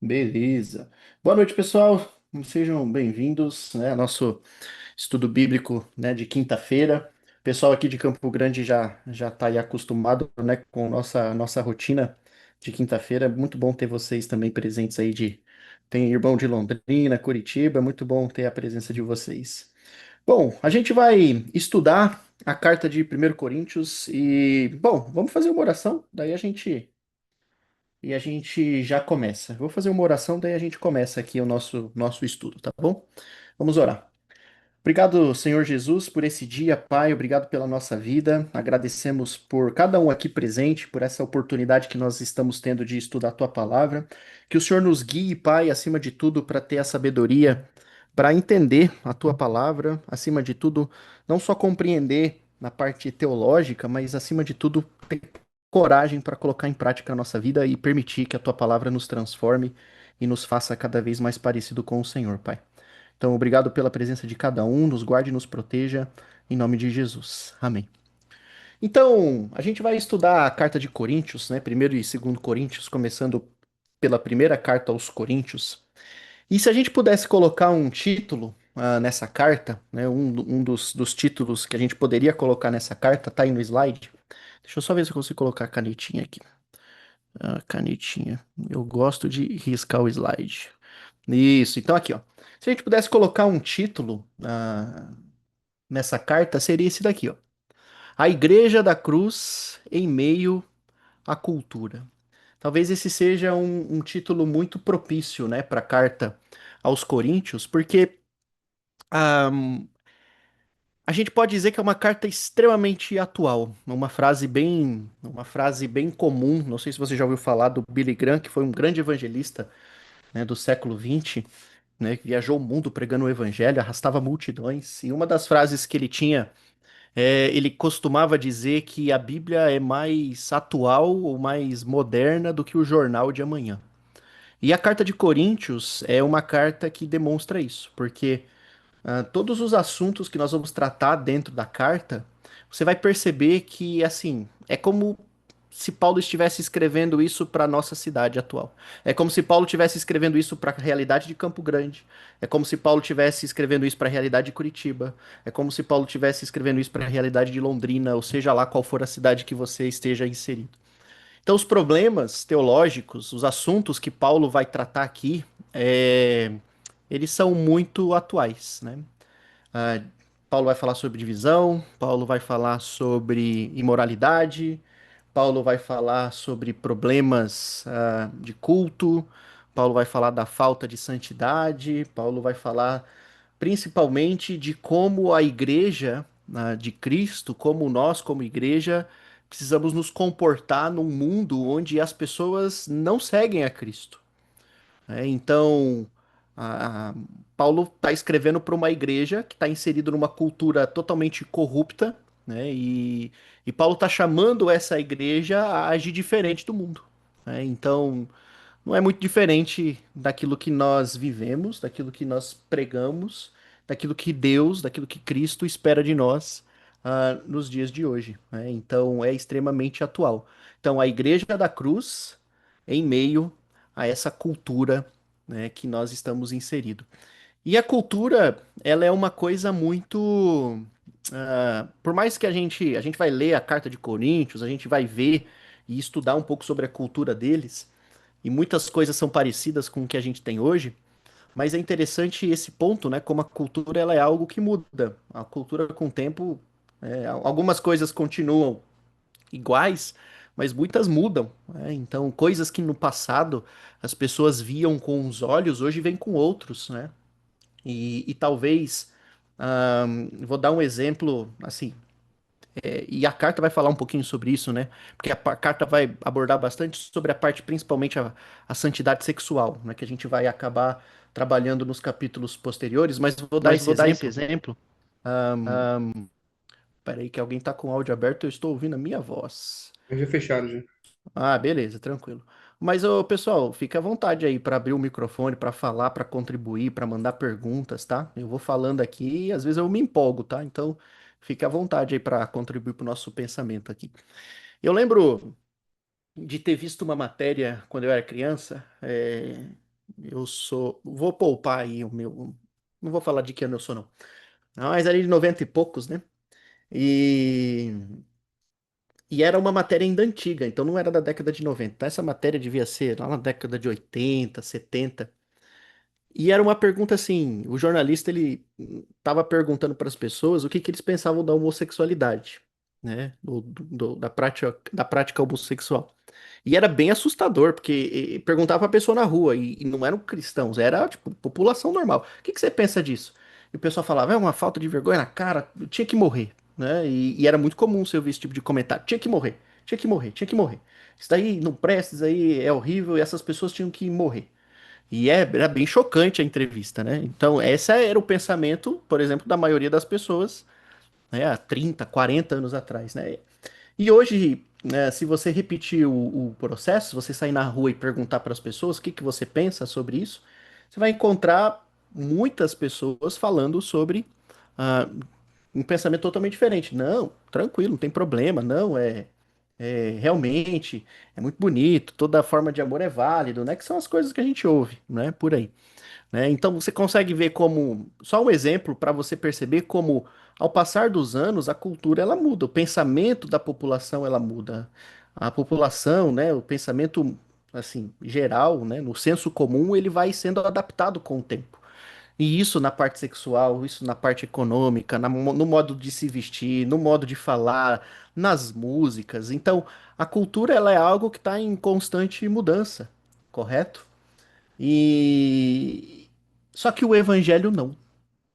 Beleza. Boa noite, pessoal. Sejam bem-vindos, né, ao nosso estudo bíblico, né, de quinta-feira. O pessoal aqui de Campo Grande já está aí acostumado, né, com nossa rotina de quinta-feira. É muito bom ter vocês também presentes aí tem irmão de Londrina, Curitiba. É muito bom ter a presença de vocês. Bom, a gente vai estudar a carta de 1 Coríntios bom, vamos fazer uma oração, daí a gente já começa. Vou fazer uma oração, daí a gente começa aqui o nosso estudo, tá bom? Vamos orar. Obrigado, Senhor Jesus, por esse dia, Pai. Obrigado pela nossa vida. Agradecemos por cada um aqui presente, por essa oportunidade que nós estamos tendo de estudar a Tua palavra. Que o Senhor nos guie, Pai, acima de tudo, para ter a sabedoria, para entender a Tua palavra, acima de tudo, não só compreender na parte teológica, mas acima de tudo, ter coragem para colocar em prática a nossa vida e permitir que a Tua palavra nos transforme e nos faça cada vez mais parecido com o Senhor, Pai. Então, obrigado pela presença de cada um, nos guarde e nos proteja, em nome de Jesus. Amém. Então, a gente vai estudar a carta de Coríntios, né? Primeiro e segundo Coríntios, começando pela primeira carta aos Coríntios. E se a gente pudesse colocar um título nessa carta, né? Um dos títulos que a gente poderia colocar nessa carta, tá aí no slide. Deixa eu só ver se eu consigo colocar a canetinha aqui. A canetinha. Eu gosto de riscar o slide. Isso, então aqui, ó. Se a gente pudesse colocar um título nessa carta, seria esse daqui, ó. A Igreja da Cruz em meio à cultura. Talvez esse seja um título muito propício, né, para a carta aos Coríntios, porque ah, a gente pode dizer que é uma carta extremamente atual, uma frase bem comum. Não sei se você já ouviu falar do Billy Graham, que foi um grande evangelista, né, do século XX, né, que viajou o mundo pregando o evangelho, arrastava multidões. E uma das frases que ele tinha, ele costumava dizer que a Bíblia é mais atual ou mais moderna do que o jornal de amanhã. E a carta de Coríntios é uma carta que demonstra isso, porque todos os assuntos que nós vamos tratar dentro da carta, você vai perceber que, assim, é como se Paulo estivesse escrevendo isso para a nossa cidade atual. É como se Paulo estivesse escrevendo isso para a realidade de Campo Grande. É como se Paulo estivesse escrevendo isso para a realidade de Curitiba. É como se Paulo estivesse escrevendo isso para a realidade de Londrina, ou seja lá qual for a cidade que você esteja inserido. Então, os problemas teológicos, os assuntos que Paulo vai tratar aqui, eles são muito atuais, né? Ah, Paulo vai falar sobre divisão, Paulo vai falar sobre imoralidade, Paulo vai falar sobre problemas de culto, Paulo vai falar da falta de santidade, Paulo vai falar principalmente de como a igreja de Cristo, como nós, como igreja, precisamos nos comportar num mundo onde as pessoas não seguem a Cristo. Então, a- a- Paulo está escrevendo para uma igreja que está inserido numa cultura totalmente corrupta, né? E Paulo está chamando essa igreja a agir diferente do mundo, né? Então, não é muito diferente daquilo que nós vivemos, daquilo que nós pregamos, daquilo que Deus, daquilo que Cristo espera de nós, nos dias de hoje, né? Então, é extremamente atual. Então, a igreja da cruz em meio a essa cultura, né, que nós estamos inseridos. E a cultura, ela é uma coisa muito. Por mais que a gente vai ler a Carta de Coríntios, a gente vai ver e estudar um pouco sobre a cultura deles, e muitas coisas são parecidas com o que a gente tem hoje, mas é interessante esse ponto, né? Como a cultura ela é algo que muda. A cultura com o tempo, algumas coisas continuam iguais, mas muitas mudam, né? Então, coisas que no passado as pessoas viam com uns olhos, hoje vêm com outros, né? E talvez, vou dar um exemplo, assim, e a carta vai falar um pouquinho sobre isso, né? Porque a carta vai abordar bastante sobre a parte, principalmente a santidade sexual, né? Que a gente vai acabar trabalhando nos capítulos posteriores, mas vou dar esse exemplo. Peraí, que alguém tá com o áudio aberto, eu estou ouvindo a minha voz. Eu já fecharam já. Ah, beleza, tranquilo. Mas, ô, pessoal, fica à vontade aí para abrir o microfone, para falar, para contribuir, para mandar perguntas, tá? Eu vou falando aqui e às vezes eu me empolgo, tá? Então, fica à vontade aí para contribuir para o nosso pensamento aqui. Eu lembro de ter visto uma matéria quando eu era criança, Eu sou. Vou poupar aí o meu. Não vou falar de que ano eu sou, não. Mas ali de 90 e poucos, né? E, e era uma matéria ainda antiga, então não era da década de 90. Então essa matéria devia ser lá na década de 80, 70. E era uma pergunta assim: o jornalista ele estava perguntando para as pessoas o que que eles pensavam da homossexualidade, né? Da prática homossexual. E era bem assustador, porque perguntava pra pessoa na rua, e não eram cristãos, era tipo população normal. O que que você pensa disso? E o pessoal falava, é uma falta de vergonha na cara, tinha que morrer, né? E era muito comum você ouvir esse tipo de comentário, tinha que morrer, tinha que morrer, tinha que morrer. Isso daí não presta, isso daí é horrível, e essas pessoas tinham que morrer. Era bem chocante a entrevista, né? Então, esse era o pensamento, por exemplo, da maioria das pessoas, né, há 30, 40 anos atrás, né? E hoje, né, se você repetir o processo, você sair na rua e perguntar para as pessoas o que que você pensa sobre isso, você vai encontrar muitas pessoas falando sobre ah, um pensamento totalmente diferente. Não, tranquilo, não tem problema, não, realmente é muito bonito, toda forma de amor é válido, né? Que são as coisas que a gente ouve, né? Por aí, né? Então você consegue ver como, só um exemplo para você perceber como ao passar dos anos a cultura ela muda, o pensamento da população ela muda. A população, né, o pensamento assim, geral, né, no senso comum, ele vai sendo adaptado com o tempo. E isso na parte sexual, isso na parte econômica, no modo de se vestir, no modo de falar, nas músicas. Então, a cultura ela é algo que está em constante mudança, correto? E só que o evangelho não,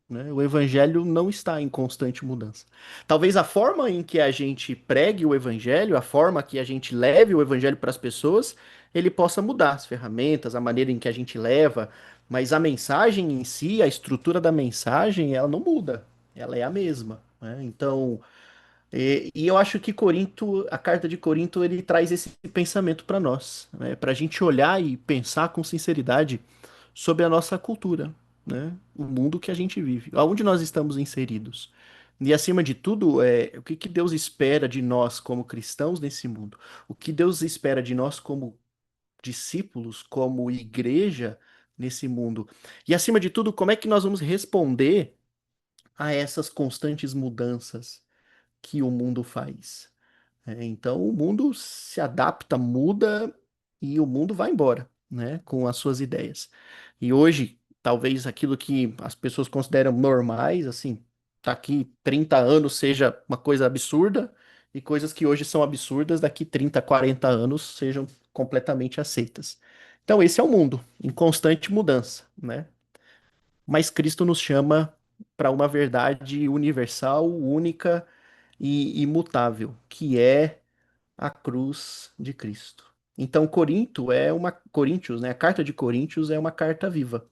né? O evangelho não está em constante mudança. Talvez a forma em que a gente pregue o evangelho, a forma que a gente leve o evangelho para as pessoas, ele possa mudar as ferramentas, a maneira em que a gente leva, mas a mensagem em si, a estrutura da mensagem, ela não muda. Ela é a mesma, né? Então, e eu acho que Corinto, a carta de Corinto, ele traz esse pensamento para nós, né? Para a gente olhar e pensar com sinceridade sobre a nossa cultura, né? O mundo que a gente vive, aonde nós estamos inseridos. E acima de tudo, o que que Deus espera de nós como cristãos nesse mundo? O que Deus espera de nós como discípulos, como igreja nesse mundo? E acima de tudo, como é que nós vamos responder a essas constantes mudanças que o mundo faz? Então o mundo se adapta, muda e o mundo vai embora, né, com as suas ideias. E hoje, talvez aquilo que as pessoas consideram normais, assim, daqui 30 anos seja uma coisa absurda, e coisas que hoje são absurdas, daqui 30, 40 anos sejam completamente aceitas. Então esse é o mundo, em constante mudança, né? Mas Cristo nos chama para uma verdade universal, única e imutável, que é a cruz de Cristo. Então, Coríntios, né? A carta de Coríntios é uma carta viva.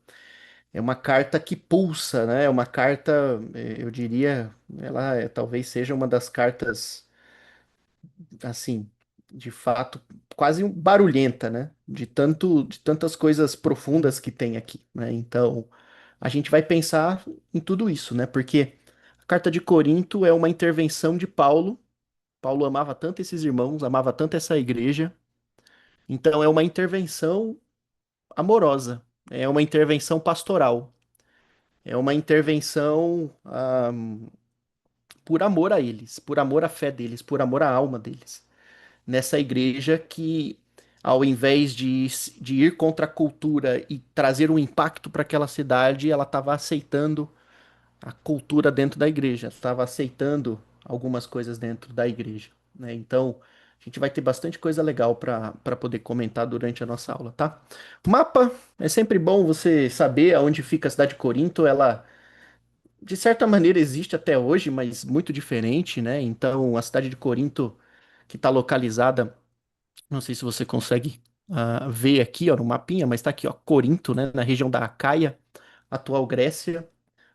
É uma carta que pulsa, né? É uma carta, eu diria, talvez seja uma das cartas, assim, de fato, quase barulhenta, né? De tantas coisas profundas que tem aqui, né? Então, a gente vai pensar em tudo isso, né? Porque a carta de Corinto é uma intervenção de Paulo. Paulo amava tanto esses irmãos, amava tanto essa igreja. Então é uma intervenção amorosa, é uma intervenção pastoral, é uma intervenção por amor a eles, por amor à fé deles, por amor à alma deles. Nessa igreja que, ao invés de ir contra a cultura e trazer um impacto para aquela cidade, ela estava aceitando a cultura dentro da igreja, estava aceitando algumas coisas dentro da igreja, né? Então, a gente vai ter bastante coisa legal para poder comentar durante a nossa aula, tá? Mapa, é sempre bom você saber aonde fica a cidade de Corinto. Ela, de certa maneira, existe até hoje, mas muito diferente, né? Então, a cidade de Corinto, que está localizada, não sei se você consegue ver aqui, ó, no mapinha, mas está aqui, ó, Corinto, né? Na região da Acaia, atual Grécia.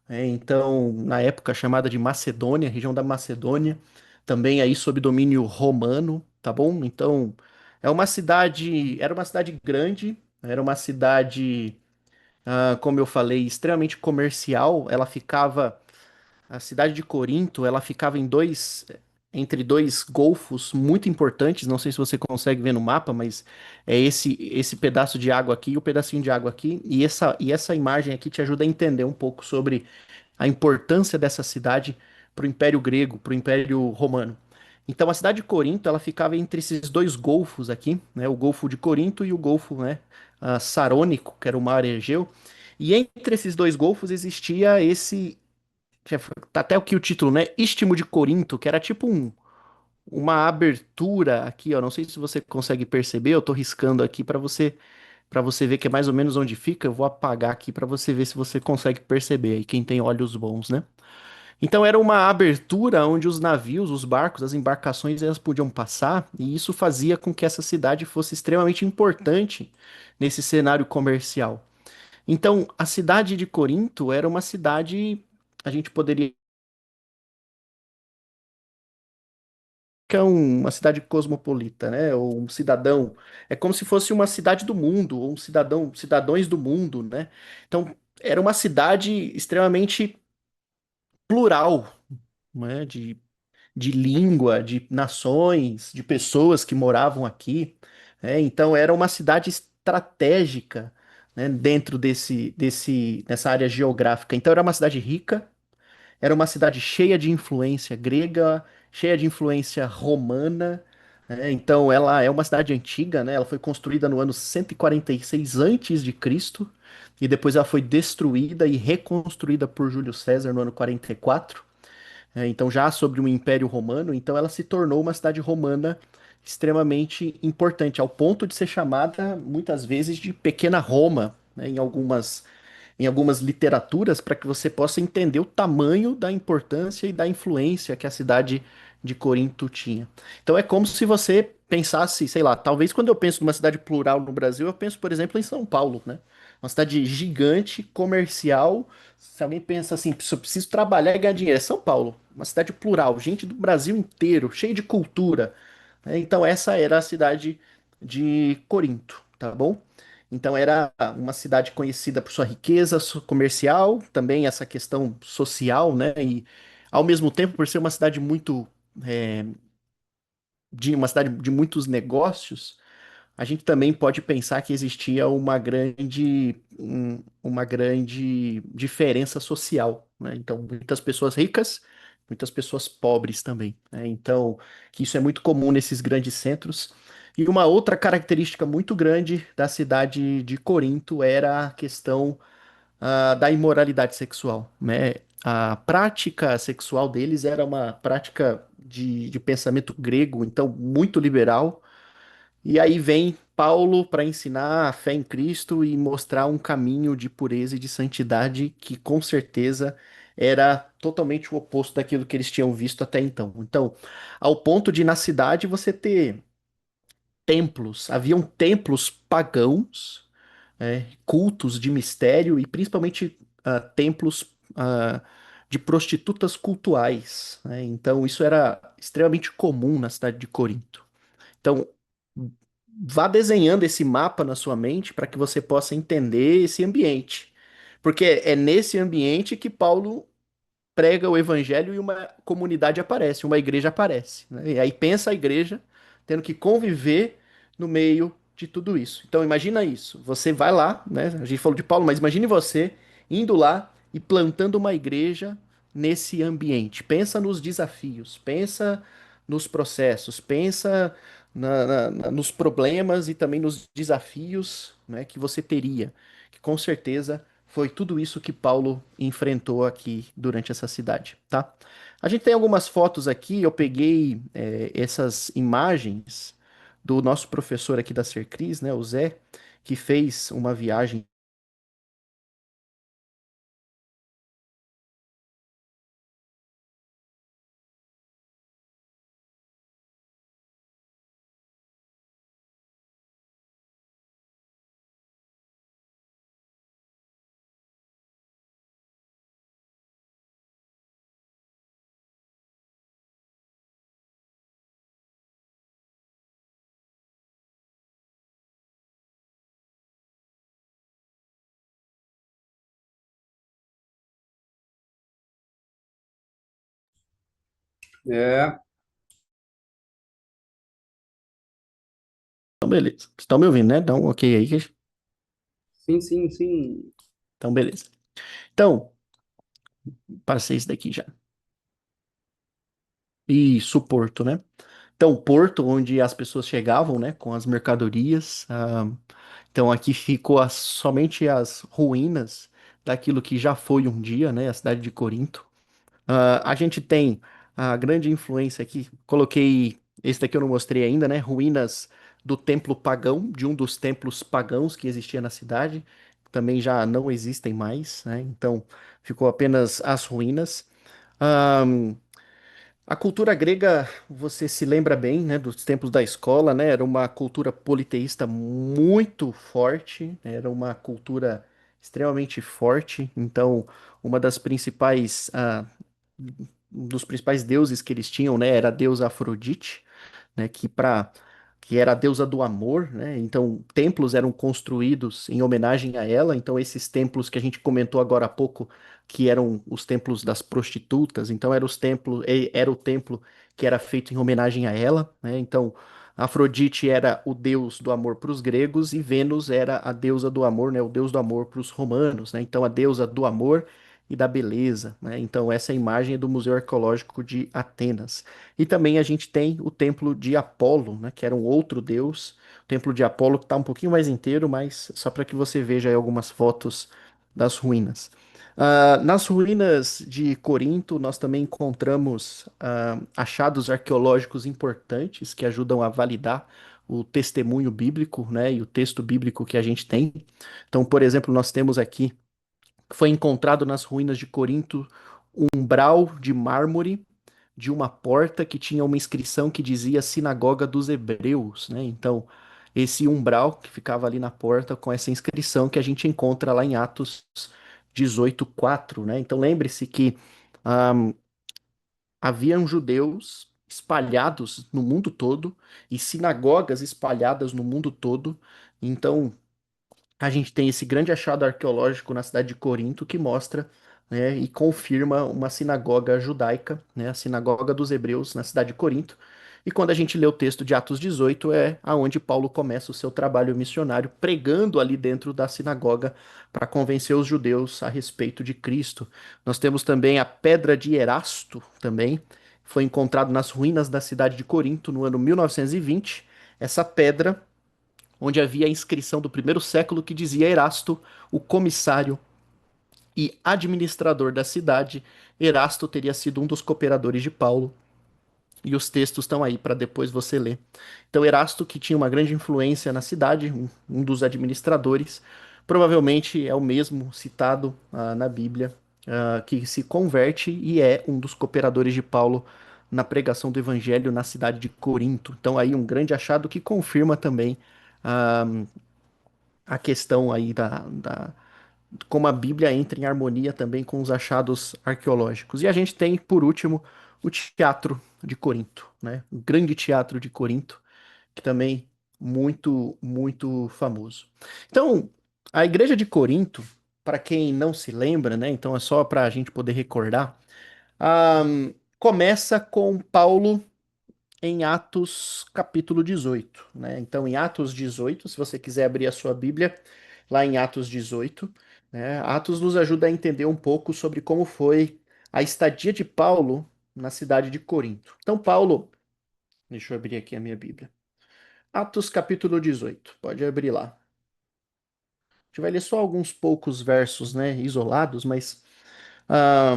Então, na época chamada de Macedônia, região da Macedônia, também aí sob domínio romano, tá bom? Então, era uma cidade grande, era uma cidade, como eu falei, extremamente comercial. A cidade de Corinto, ela ficava em dois. entre dois golfos muito importantes. Não sei se você consegue ver no mapa, mas é esse pedaço de água aqui e o pedacinho de água aqui. E essa imagem aqui te ajuda a entender um pouco sobre a importância dessa cidade para o Império Grego, para o Império Romano. Então, a cidade de Corinto, ela ficava entre esses dois golfos aqui, né? O Golfo de Corinto e o Golfo, né, Sarônico, que era o mar Egeu. E entre esses dois golfos existia esse, tá até aqui o título, né? Istmo de Corinto, que era tipo uma abertura aqui, ó. Não sei se você consegue perceber, eu tô riscando aqui para você ver que é mais ou menos onde fica. Eu vou apagar aqui para você ver se você consegue perceber aí, quem tem olhos bons, né? Então era uma abertura onde os navios, os barcos, as embarcações, elas podiam passar, e isso fazia com que essa cidade fosse extremamente importante nesse cenário comercial. Então, a cidade de Corinto era uma cidade, a gente poderia que é uma cidade cosmopolita, né? Ou um cidadão. É como se fosse uma cidade do mundo, ou um cidadão, cidadãos do mundo, né? Então, era uma cidade extremamente plural, né? De língua, de nações, de pessoas que moravam aqui, né? Então, era uma cidade estratégica, né? Dentro nessa área geográfica. Então, era uma cidade rica. Era uma cidade cheia de influência grega, cheia de influência romana, né? Então ela é uma cidade antiga, né? Ela foi construída no ano 146 antes de Cristo e depois ela foi destruída e reconstruída por Júlio César no ano 44. Então já sobre um Império Romano, então ela se tornou uma cidade romana extremamente importante, ao ponto de ser chamada muitas vezes de Pequena Roma, né? Em algumas literaturas para que você possa entender o tamanho da importância e da influência que a cidade de Corinto tinha. Então é como se você pensasse, sei lá, talvez quando eu penso numa cidade plural no Brasil, eu penso, por exemplo, em São Paulo, né? Uma cidade gigante, comercial. Se alguém pensa assim, se eu preciso trabalhar e ganhar dinheiro, é São Paulo, uma cidade plural, gente do Brasil inteiro, cheia de cultura, né? Então essa era a cidade de Corinto, tá bom? Então era uma cidade conhecida por sua riqueza comercial, também essa questão social, né? E ao mesmo tempo por ser uma cidade muito é, de uma cidade de muitos negócios, a gente também pode pensar que existia uma grande diferença social, né? Então muitas pessoas ricas, muitas pessoas pobres também, né? Então que isso é muito comum nesses grandes centros. E uma outra característica muito grande da cidade de Corinto era a questão da imoralidade sexual, né? A prática sexual deles era uma prática de pensamento grego, então muito liberal. E aí vem Paulo para ensinar a fé em Cristo e mostrar um caminho de pureza e de santidade que com certeza era totalmente o oposto daquilo que eles tinham visto até então. Então, ao ponto de na cidade você ter templos, haviam templos pagãos, cultos de mistério e principalmente templos de prostitutas cultuais, né? Então isso era extremamente comum na cidade de Corinto. Então vá desenhando esse mapa na sua mente para que você possa entender esse ambiente, porque é nesse ambiente que Paulo prega o evangelho e uma comunidade aparece, uma igreja aparece, né? E aí pensa a igreja tendo que conviver no meio de tudo isso. Então imagina isso, você vai lá, né? A gente falou de Paulo, mas imagine você indo lá e plantando uma igreja nesse ambiente. Pensa nos desafios, pensa nos processos, pensa nos problemas e também nos desafios, né, que você teria, que com certeza foi tudo isso que Paulo enfrentou aqui durante essa cidade, tá? A gente tem algumas fotos aqui, eu peguei essas imagens do nosso professor aqui da Sercris, né, o Zé, que fez uma viagem. É. Então, beleza. Vocês estão me ouvindo, né? Dá um ok aí. Sim, sim, sim. Então, beleza. Então, passei isso daqui já. Isso, Porto, né? Então, Porto, onde as pessoas chegavam, né, com as mercadorias. Então, aqui ficou somente as ruínas daquilo que já foi um dia, né, a cidade de Corinto. A gente tem a grande influência aqui. Coloquei, esse daqui eu não mostrei ainda, né? Ruínas do templo pagão, de um dos templos pagãos que existia na cidade. Também já não existem mais, né? Então ficou apenas as ruínas. Ahn, a cultura grega, você se lembra bem, né? Dos tempos da escola, né? Era uma cultura politeísta muito forte, era uma cultura extremamente forte. Então, uma das principais um dos principais deuses que eles tinham, né, era a deusa Afrodite, né, que era a deusa do amor, né? Então, templos eram construídos em homenagem a ela. Então, esses templos que a gente comentou agora há pouco, que eram os templos das prostitutas, então era o templo que era feito em homenagem a ela, né? Então, Afrodite era o deus do amor para os gregos e Vênus era a deusa do amor, né, o deus do amor para os romanos, né? Então, a deusa do amor e da beleza, né? Então, essa imagem é do Museu Arqueológico de Atenas. E também a gente tem o templo de Apolo, né, que era um outro deus. O templo de Apolo que está um pouquinho mais inteiro, mas só para que você veja aí algumas fotos das ruínas. Nas ruínas de Corinto, nós também encontramos achados arqueológicos importantes que ajudam a validar o testemunho bíblico, né, e o texto bíblico que a gente tem. Então, por exemplo, nós temos aqui, foi encontrado nas ruínas de Corinto, um umbral de mármore de uma porta que tinha uma inscrição que dizia Sinagoga dos Hebreus, né? Então, esse umbral que ficava ali na porta com essa inscrição que a gente encontra lá em Atos 18:4, né? Então, lembre-se que ah, haviam judeus espalhados no mundo todo e sinagogas espalhadas no mundo todo. Então, a gente tem esse grande achado arqueológico na cidade de Corinto que mostra, né, e confirma uma sinagoga judaica, né, a sinagoga dos hebreus na cidade de Corinto. E quando a gente lê o texto de Atos 18, é aonde Paulo começa o seu trabalho missionário, pregando ali dentro da sinagoga para convencer os judeus a respeito de Cristo. Nós temos também a pedra de Erasto, também foi encontrado nas ruínas da cidade de Corinto no ano 1920. Essa pedra onde havia a inscrição do primeiro século que dizia Erasto, o comissário e administrador da cidade. Erasto teria sido um dos cooperadores de Paulo. E os textos estão aí para depois você ler. Então, Erasto, que tinha uma grande influência na cidade, um dos administradores, provavelmente é o mesmo citado na Bíblia, que se converte e é um dos cooperadores de Paulo na pregação do evangelho na cidade de Corinto. Então, aí um grande achado que confirma também ah, a questão aí como a Bíblia entra em harmonia também com os achados arqueológicos. E a gente tem, por último, o Teatro de Corinto, né? O grande Teatro de Corinto, que também muito, muito famoso. Então, a Igreja de Corinto, para quem não se lembra, né? Então é só para a gente poder recordar, ah, começa com Paulo em Atos capítulo 18, né? Então, em Atos 18, se você quiser abrir a sua Bíblia, lá em Atos 18, né? Atos nos ajuda a entender um pouco sobre como foi a estadia de Paulo na cidade de Corinto. Então, Paulo, deixa eu abrir aqui a minha Bíblia. Atos capítulo 18, pode abrir lá. A gente vai ler só alguns poucos versos, né, isolados, mas ah,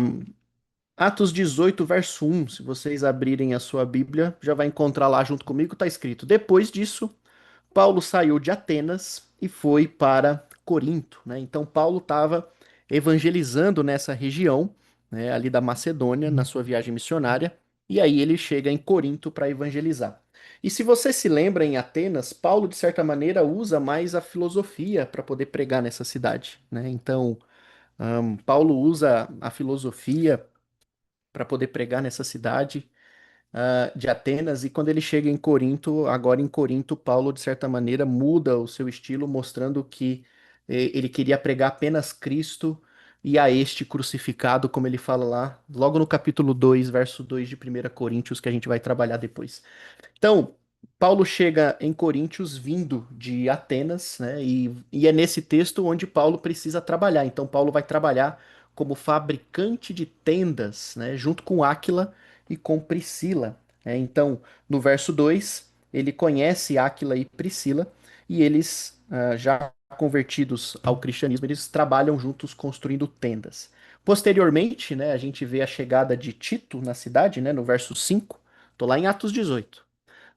Atos 18, verso 1, se vocês abrirem a sua Bíblia, já vai encontrar lá junto comigo, está escrito: Depois disso, Paulo saiu de Atenas e foi para Corinto, né? Então Paulo estava evangelizando nessa região, né, ali da Macedônia, na sua viagem missionária, e aí ele chega em Corinto para evangelizar. E se você se lembra, em Atenas, Paulo, de certa maneira, usa mais a filosofia para poder pregar nessa cidade, né? Então, Paulo usa a filosofia para poder pregar nessa cidade de Atenas, e quando ele chega em Corinto, agora em Corinto, Paulo, de certa maneira, muda o seu estilo, mostrando que ele queria pregar apenas Cristo e a este crucificado, como ele fala lá, logo no capítulo 2, verso 2 de 1 Coríntios, que a gente vai trabalhar depois. Então, Paulo chega em Coríntios vindo de Atenas, né? E é nesse texto onde Paulo precisa trabalhar. Então, Paulo vai trabalhar como fabricante de tendas, né? Junto com Áquila e com Priscila, né? Então, no verso 2, ele conhece Áquila e Priscila e eles, já convertidos ao cristianismo, eles trabalham juntos construindo tendas. Posteriormente, né, a gente vê a chegada de Tito na cidade, né? No verso 5. Tô lá em Atos 18.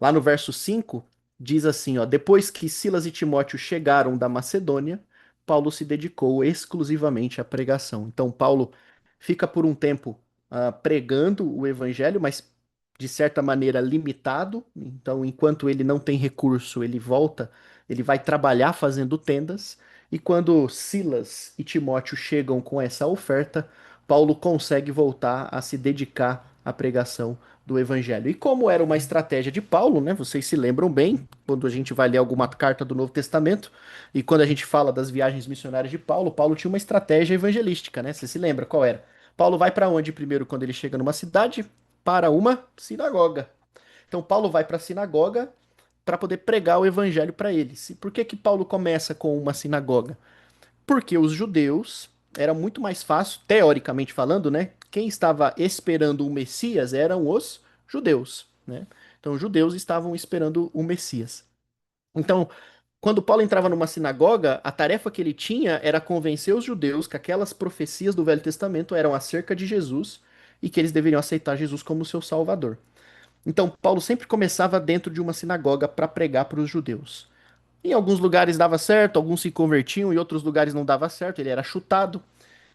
Lá no verso 5 diz assim, ó, depois que Silas e Timóteo chegaram da Macedônia, Paulo se dedicou exclusivamente à pregação. Então, Paulo fica por um tempo pregando o evangelho, mas de certa maneira limitado. Então, enquanto ele não tem recurso, ele volta, ele vai trabalhar fazendo tendas. E quando Silas e Timóteo chegam com essa oferta, Paulo consegue voltar a se dedicar à pregação do Evangelho. E como era uma estratégia de Paulo, né? Vocês se lembram bem, quando a gente vai ler alguma carta do Novo Testamento, e quando a gente fala das viagens missionárias de Paulo, Paulo tinha uma estratégia evangelística, né? Você se lembra qual era? Paulo vai para onde primeiro quando ele chega numa cidade? Para uma sinagoga. Então Paulo vai para a sinagoga para poder pregar o evangelho para eles. E por que que Paulo começa com uma sinagoga? Porque os judeus era muito mais fácil, teoricamente falando, né? Quem estava esperando o Messias eram os judeus, né? Então, os judeus estavam esperando o Messias. Então, quando Paulo entrava numa sinagoga, a tarefa que ele tinha era convencer os judeus que aquelas profecias do Velho Testamento eram acerca de Jesus e que eles deveriam aceitar Jesus como seu Salvador. Então, Paulo sempre começava dentro de uma sinagoga para pregar para os judeus. Em alguns lugares dava certo, alguns se convertiam, em outros lugares não dava certo, ele era chutado,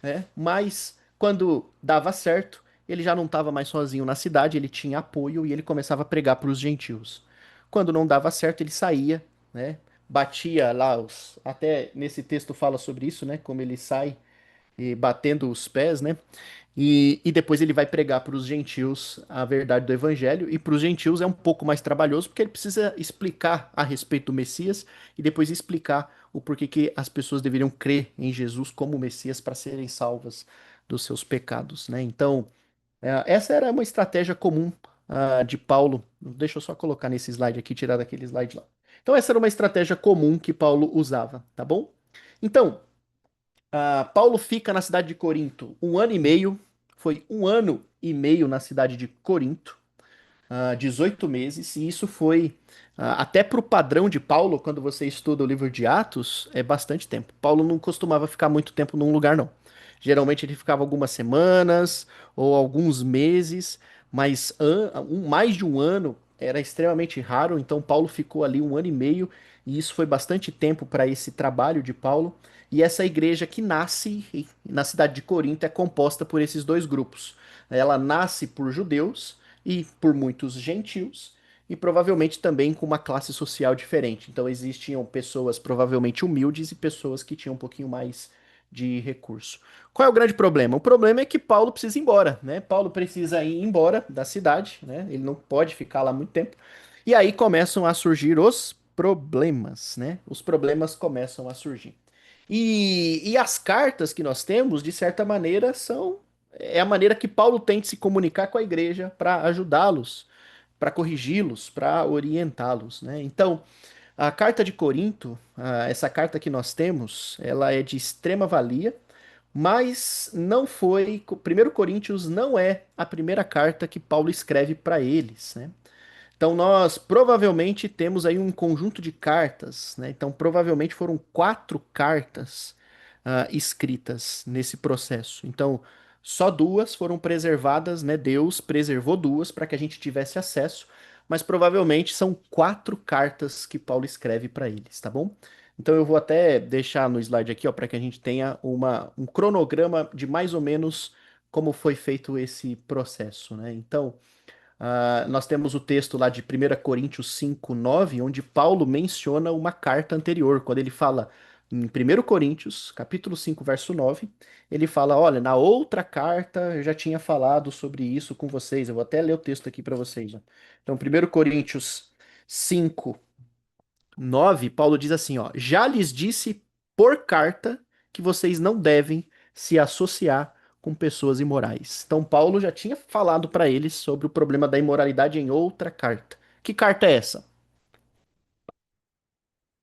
né? Mas quando dava certo, ele já não estava mais sozinho na cidade, ele tinha apoio e ele começava a pregar para os gentios. Quando não dava certo, ele saía, né? Batia lá os, até nesse texto fala sobre isso, né? Como ele sai e batendo os pés, né? E depois ele vai pregar para os gentios a verdade do evangelho. E para os gentios é um pouco mais trabalhoso, porque ele precisa explicar a respeito do Messias e depois explicar o porquê que as pessoas deveriam crer em Jesus como Messias para serem salvas dos seus pecados, né? Então, essa era uma estratégia comum de Paulo. Deixa eu só colocar nesse slide aqui, tirar daquele slide lá. Então, essa era uma estratégia comum que Paulo usava, tá bom? Então, Paulo fica na cidade de Corinto um ano e meio. Foi um ano e meio na cidade de Corinto, 18 meses, e isso foi, até para o padrão de Paulo, quando você estuda o livro de Atos, é bastante tempo. Paulo não costumava ficar muito tempo num lugar, não. Geralmente ele ficava algumas semanas ou alguns meses, mas mais de um ano era extremamente raro, então Paulo ficou ali um ano e meio, e isso foi bastante tempo para esse trabalho de Paulo. E essa igreja que nasce na cidade de Corinto é composta por esses dois grupos. Ela nasce por judeus e por muitos gentios, e provavelmente também com uma classe social diferente. Então existiam pessoas provavelmente humildes e pessoas que tinham um pouquinho mais de recurso. Qual é o grande problema? O problema é que Paulo precisa ir embora, né? Paulo precisa ir embora da cidade, né? Ele não pode ficar lá muito tempo. E aí começam a surgir os problemas, né? Os problemas começam a surgir. E as cartas que nós temos, de certa maneira, são é a maneira que Paulo tem de se comunicar com a igreja para ajudá-los, para corrigi-los, para orientá-los, né? Então, a carta de Corinto, essa carta que nós temos, ela é de extrema valia, mas não foi. Primeiro Coríntios não é a primeira carta que Paulo escreve para eles, né? Então nós provavelmente temos aí um conjunto de cartas, né? Então provavelmente foram quatro cartas escritas nesse processo. Então só duas foram preservadas, né? Deus preservou duas para que a gente tivesse acesso, mas provavelmente são quatro cartas que Paulo escreve para eles, tá bom? Então eu vou até deixar no slide aqui, ó, para que a gente tenha um cronograma de mais ou menos como foi feito esse processo, né? Então nós temos o texto lá de 1 Coríntios 5:9, onde Paulo menciona uma carta anterior, quando ele fala em 1 Coríntios, capítulo 5, verso 9, ele fala, olha, na outra carta eu já tinha falado sobre isso com vocês, eu vou até ler o texto aqui para vocês. Ó. Então, 1 Coríntios 5:9, Paulo diz assim, ó, já lhes disse por carta que vocês não devem se associar com pessoas imorais. Então Paulo já tinha falado para eles sobre o problema da imoralidade em outra carta. Que carta é essa?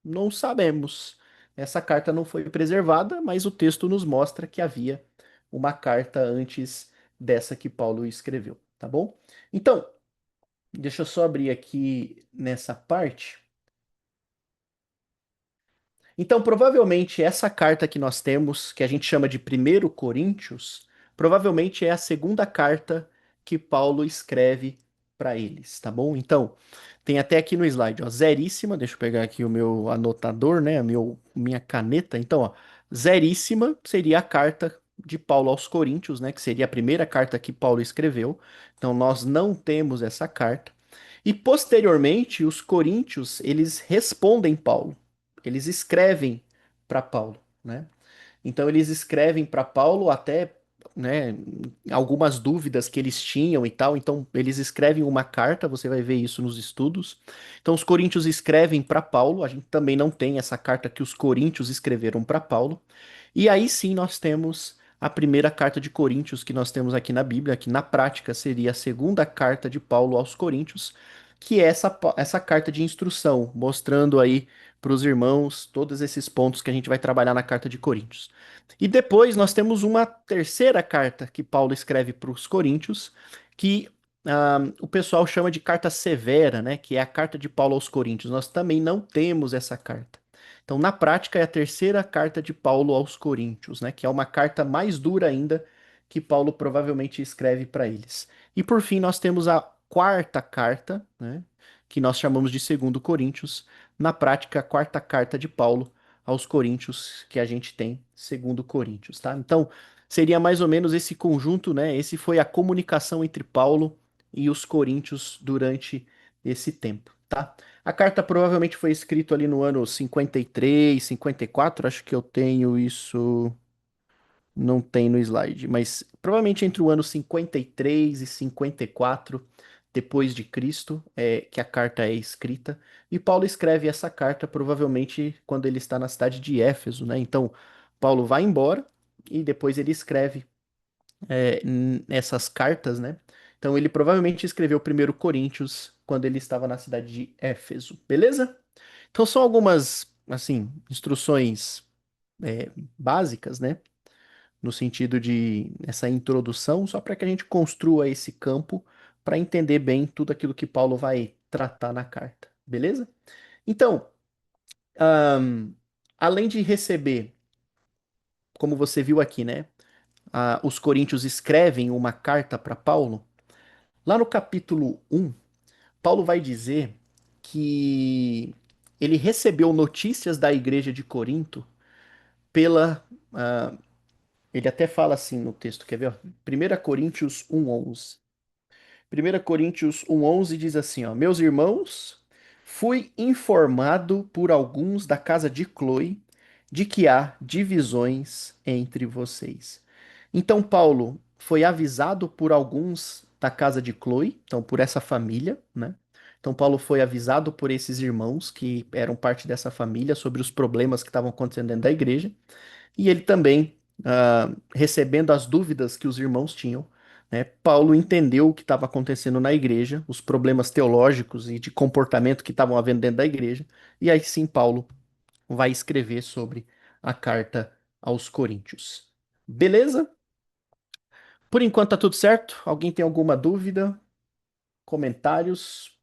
Não sabemos. Essa carta não foi preservada, mas o texto nos mostra que havia uma carta antes dessa que Paulo escreveu, tá bom? Então, deixa eu só abrir aqui nessa parte. Então, provavelmente, essa carta que nós temos, que a gente chama de Primeiro Coríntios, provavelmente é a segunda carta que Paulo escreve para eles, tá bom? Então, tem até aqui no slide, ó, zeríssima, deixa eu pegar aqui o meu anotador, né, minha caneta. Então, ó, zeríssima seria a carta de Paulo aos Coríntios, né, que seria a primeira carta que Paulo escreveu. Então, nós não temos essa carta. E posteriormente, os coríntios, eles respondem Paulo. Eles escrevem para Paulo, né? Então eles escrevem para Paulo até, né, algumas dúvidas que eles tinham e tal. Então eles escrevem uma carta, você vai ver isso nos estudos. Então os coríntios escrevem para Paulo, a gente também não tem essa carta que os coríntios escreveram para Paulo. E aí sim nós temos a primeira carta de Coríntios que nós temos aqui na Bíblia, que na prática seria a segunda carta de Paulo aos Coríntios, que é essa carta de instrução, mostrando aí para os irmãos todos esses pontos que a gente vai trabalhar na carta de Coríntios. E depois nós temos uma terceira carta que Paulo escreve para os Coríntios, que o pessoal chama de carta severa, né? Que é a carta de Paulo aos Coríntios. Nós também não temos essa carta. Então, na prática, é a terceira carta de Paulo aos Coríntios, né? Que é uma carta mais dura ainda que Paulo provavelmente escreve para eles. E por fim, nós temos a quarta carta, né? Que nós chamamos de Segundo Coríntios. Na prática, a quarta carta de Paulo aos Coríntios que a gente tem, Segundo Coríntios, tá? Então, seria mais ou menos esse conjunto, né? Esse foi a comunicação entre Paulo e os coríntios durante esse tempo, tá? A carta provavelmente foi escrita ali no ano 53, 54, acho que eu tenho isso, não tem no slide, mas provavelmente entre o ano 53 e 54 depois de Cristo é que a carta é escrita. E Paulo escreve essa carta provavelmente quando ele está na cidade de Éfeso, né? Então, Paulo vai embora e depois ele escreve essas cartas, né? Então, ele provavelmente escreveu primeiro Coríntios quando ele estava na cidade de Éfeso, beleza? Então, são algumas, assim, instruções básicas, né? No sentido de essa introdução, só para que a gente construa esse campo para entender bem tudo aquilo que Paulo vai tratar na carta, beleza? Então, ahn, além de receber, como você viu aqui, né? Os coríntios escrevem uma carta para Paulo. Lá no capítulo 1, Paulo vai dizer que ele recebeu notícias da igreja de Corinto pela. Ele até fala assim no texto, quer ver? Ó? 1 Coríntios 1:11. 1 Coríntios 1:11 diz assim, ó: Meus irmãos, fui informado por alguns da casa de Cloe de que há divisões entre vocês. Então Paulo foi avisado por alguns da casa de Cloe, então por essa família, né? Então Paulo foi avisado por esses irmãos que eram parte dessa família sobre os problemas que estavam acontecendo dentro da igreja. E ele também, recebendo as dúvidas que os irmãos tinham, né, Paulo entendeu o que estava acontecendo na igreja, os problemas teológicos e de comportamento que estavam havendo dentro da igreja, e aí sim Paulo vai escrever sobre a carta aos Coríntios. Beleza? Por enquanto tá tudo certo. Alguém tem alguma dúvida? Comentários?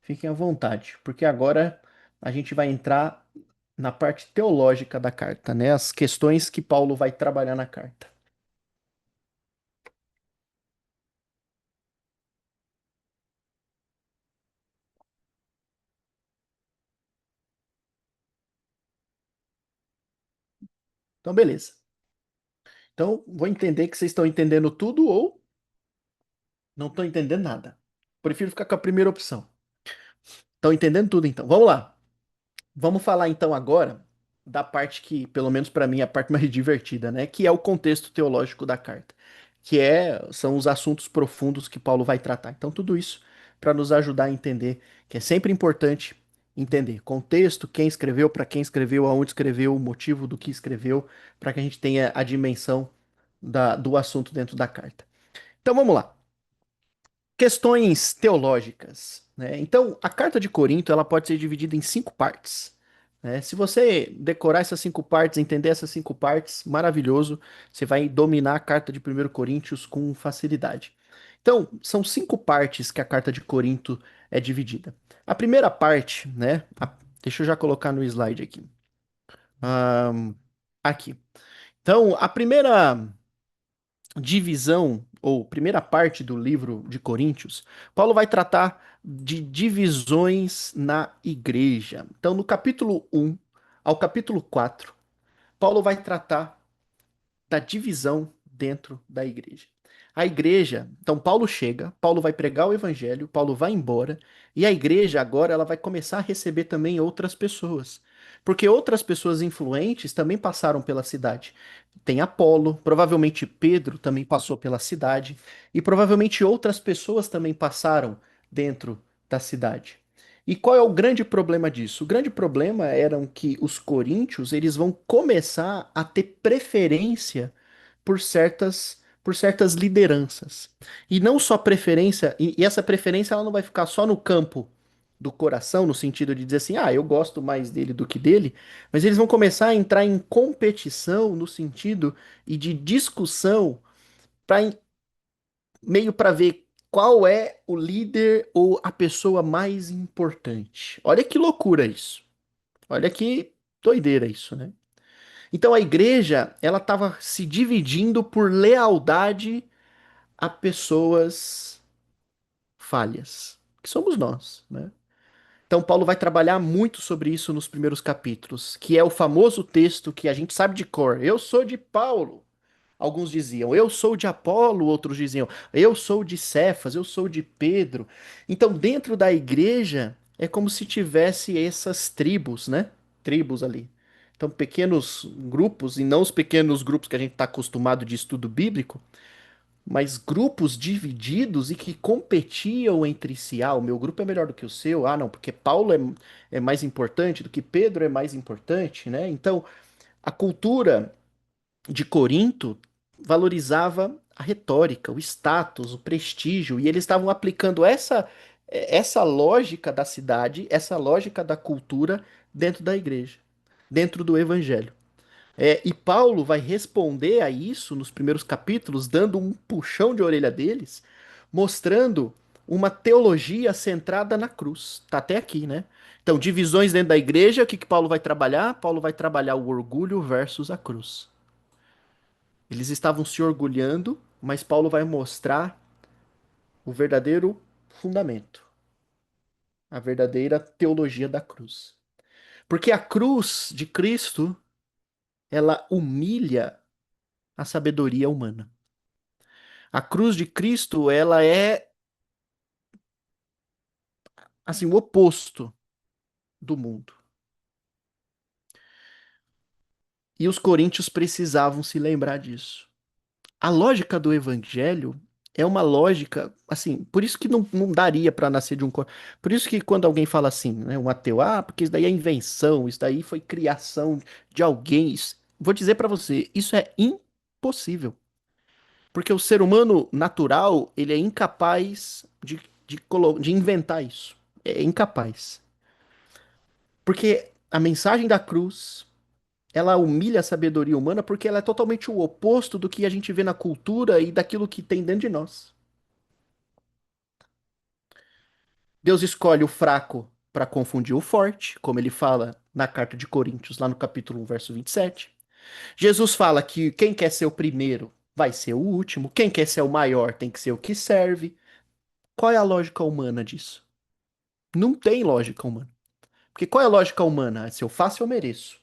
Fiquem à vontade, porque agora a gente vai entrar na parte teológica da carta, né? As questões que Paulo vai trabalhar na carta. Então, beleza. Então, vou entender que vocês estão entendendo tudo ou não estão entendendo nada. Prefiro ficar com a primeira opção. Estão entendendo tudo, então. Vamos lá. Vamos falar então agora da parte que, pelo menos para mim, é a parte mais divertida, né? Que é o contexto teológico da carta, são os assuntos profundos que Paulo vai tratar. Então, tudo isso para nos ajudar a entender que é sempre importante entender contexto, quem escreveu, para quem escreveu, aonde escreveu, o motivo do que escreveu, para que a gente tenha a dimensão do assunto dentro da carta. Então, vamos lá. Questões teológicas, né? Então, a carta de Corinto ela pode ser dividida em cinco partes. né? Se você decorar essas 5 partes, entender essas 5 partes, maravilhoso, você vai dominar a carta de 1 Coríntios com facilidade. Então, são 5 partes que a carta de Corinto é dividida. A primeira parte, né? Deixa eu já colocar no slide aqui. Aqui. Então, a primeira divisão, ou primeira parte do livro de Coríntios, Paulo vai tratar de divisões na igreja. Então, no capítulo 1 ao capítulo 4, Paulo vai tratar da divisão dentro da igreja. A igreja, então Paulo chega, Paulo vai pregar o evangelho, Paulo vai embora, e a igreja agora ela vai começar a receber também outras pessoas. Porque outras pessoas influentes também passaram pela cidade. Tem Apolo, provavelmente Pedro também passou pela cidade, e provavelmente outras pessoas também passaram dentro da cidade. E qual é o grande problema disso? O grande problema era que os coríntios, eles vão começar a ter preferência por certas lideranças. E não só preferência, e essa preferência ela não vai ficar só no campo do coração, no sentido de dizer assim, eu gosto mais dele do que dele, mas eles vão começar a entrar em competição no sentido e de discussão para meio para ver qual é o líder ou a pessoa mais importante. Olha que loucura isso. Olha que doideira isso, né? Então a igreja, ela estava se dividindo por lealdade a pessoas falhas, que somos nós, né? Então Paulo vai trabalhar muito sobre isso nos primeiros capítulos, que é o famoso texto que a gente sabe de cor. Eu sou de Paulo. Alguns diziam, eu sou de Apolo, outros diziam, eu sou de Cefas, eu sou de Pedro. Então, dentro da igreja, é como se tivesse essas tribos, né? Tribos ali. Então, pequenos grupos, e não os pequenos grupos que a gente está acostumado de estudo bíblico, mas grupos divididos e que competiam entre si. O meu grupo é melhor do que o seu. Não, porque Paulo é mais importante do que Pedro é mais importante, né? Então, a cultura de Corinto valorizava a retórica, o status, o prestígio, e eles estavam aplicando essa lógica da cidade, essa lógica da cultura dentro da igreja, dentro do evangelho. E Paulo vai responder a isso nos primeiros capítulos, dando um puxão de orelha deles, mostrando uma teologia centrada na cruz. Tá até aqui, né? Então, divisões dentro da igreja, o que que Paulo vai trabalhar? Paulo vai trabalhar o orgulho versus a cruz. Eles estavam se orgulhando, mas Paulo vai mostrar o verdadeiro fundamento, a verdadeira teologia da cruz. Porque a cruz de Cristo, ela humilha a sabedoria humana. A cruz de Cristo, ela é assim o oposto do mundo. E os coríntios precisavam se lembrar disso. A lógica do evangelho é uma lógica, assim, por isso que não daria para nascer de um corpo. Por isso que quando alguém fala assim, né, um ateu, porque isso daí é invenção, isso daí foi criação de alguém. Vou dizer para você, isso é impossível. Porque o ser humano natural, ele é incapaz de inventar isso. É incapaz. Porque a mensagem da cruz, ela humilha a sabedoria humana porque ela é totalmente o oposto do que a gente vê na cultura e daquilo que tem dentro de nós. Deus escolhe o fraco para confundir o forte, como ele fala na carta de Coríntios, lá no capítulo 1, verso 27. Jesus fala que quem quer ser o primeiro vai ser o último, quem quer ser o maior tem que ser o que serve. Qual é a lógica humana disso? Não tem lógica humana. Porque qual é a lógica humana? Se eu faço, eu mereço.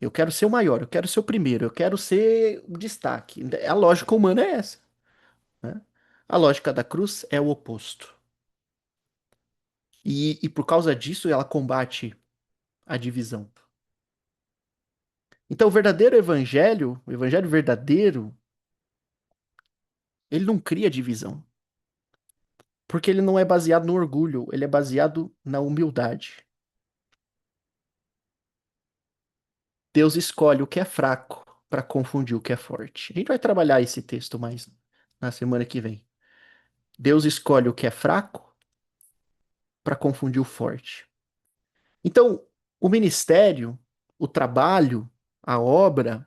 Eu quero ser o maior, eu quero ser o primeiro, eu quero ser o destaque. A lógica humana é essa, né? A lógica da cruz é o oposto. E por causa disso ela combate a divisão. Então o evangelho verdadeiro, ele não cria divisão. Porque ele não é baseado no orgulho, ele é baseado na humildade. Deus escolhe o que é fraco para confundir o que é forte. A gente vai trabalhar esse texto mais na semana que vem. Deus escolhe o que é fraco para confundir o forte. Então, o ministério, o trabalho, a obra,